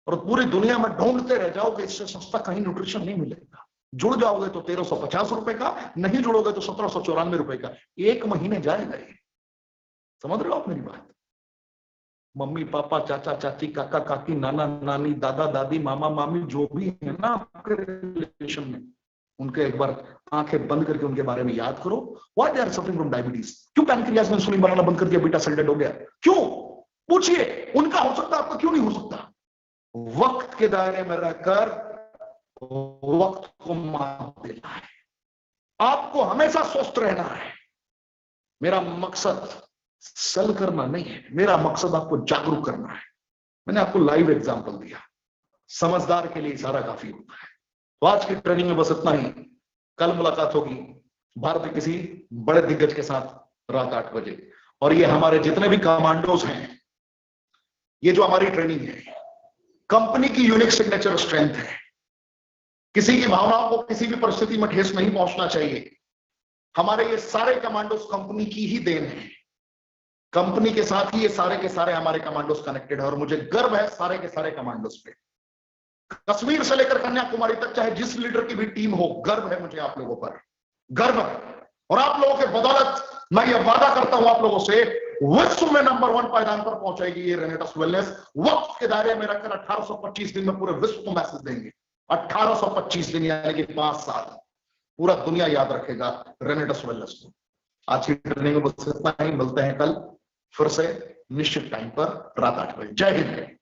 और पूरी दुनिया में ढूंढते रह जाओगे, इससे सस्ता कहीं न्यूट्रिशन नहीं मिलेगा। जुड़ जाओगे तो 1350 रुपए का, नहीं जुड़ोगे तो 1794 रुपए का। एक महीने जाएगा ये। समझ रहे हो आप मेरी बात? मम्मी पापा, चाचा चाची, काका काकी, नाना नानी, दादा दादी, मामा मामी, जो भी है ना आपके रिलेशन में, उनके एक बार आंखें बंद करके उनके बारे में याद करो। Why they are suffering from diabetes? क्यों पैनक्रियाज में इंसुलिन बनाना बंद कर दिया, बीटा सेल डेड हो गया? क्यों? पूछिए। उनका हो सकता, आपका क्यों नहीं हो सकता? वक्त के दायरे में रहकर वक्त को मात देना है। आपको हमेशा स्वस्थ रहना है। मेरा मकसद सल करना नहीं है, मेरा मकसद आपको जागरूक करना है। मैंने आपको लाइव एग्जांपल दिया। समझदार के लिए इशारा काफी होता है। तो आज की ट्रेनिंग में बस इतना ही। कल मुलाकात होगी भारत के किसी बड़े दिग्गज के साथ रात 8 बजे। और ये हमारे जितने भी कमांडोज हैं, ये जो हमारी ट्रेनिंग है, कंपनी की यूनिक सिग्नेचर स्ट्रेंथ है। किसी की भावनाओं को किसी भी परिस्थिति में ठेस नहीं पहुंचना चाहिए। हमारे ये सारे कमांडोज कंपनी की ही देन है। कंपनी के साथ ही ये सारे के सारे हमारे कमांडोज कनेक्टेड है। और मुझे गर्व है सारे के सारे कमांडोज पे। कश्मीर से लेकर कन्याकुमारी तक चाहे जिस लीडर की भी टीम हो, गर्व है मुझे आप लोगों पर, गर्व है। और आप लोगों के बदौलत मैं ये वादा करता हूं आप लोगों से, विश्व में नंबर 1 पायदान पर पहुंचेगी ये रेनेटस वेलनेस। वक्त के दायरे में रखकर 1825 दिन में पूरे विश्व को मैसेज देंगे। 1825 दिन यानी कि 5 साल पूरा दुनिया याद रखेगा रेनेटस वेलनेस को। आज की ट्रेनिंग में बस इतना ही। मिलते हैं कल फिर से निश्चित टाइम पर रात 8 बजे। जय हिंद।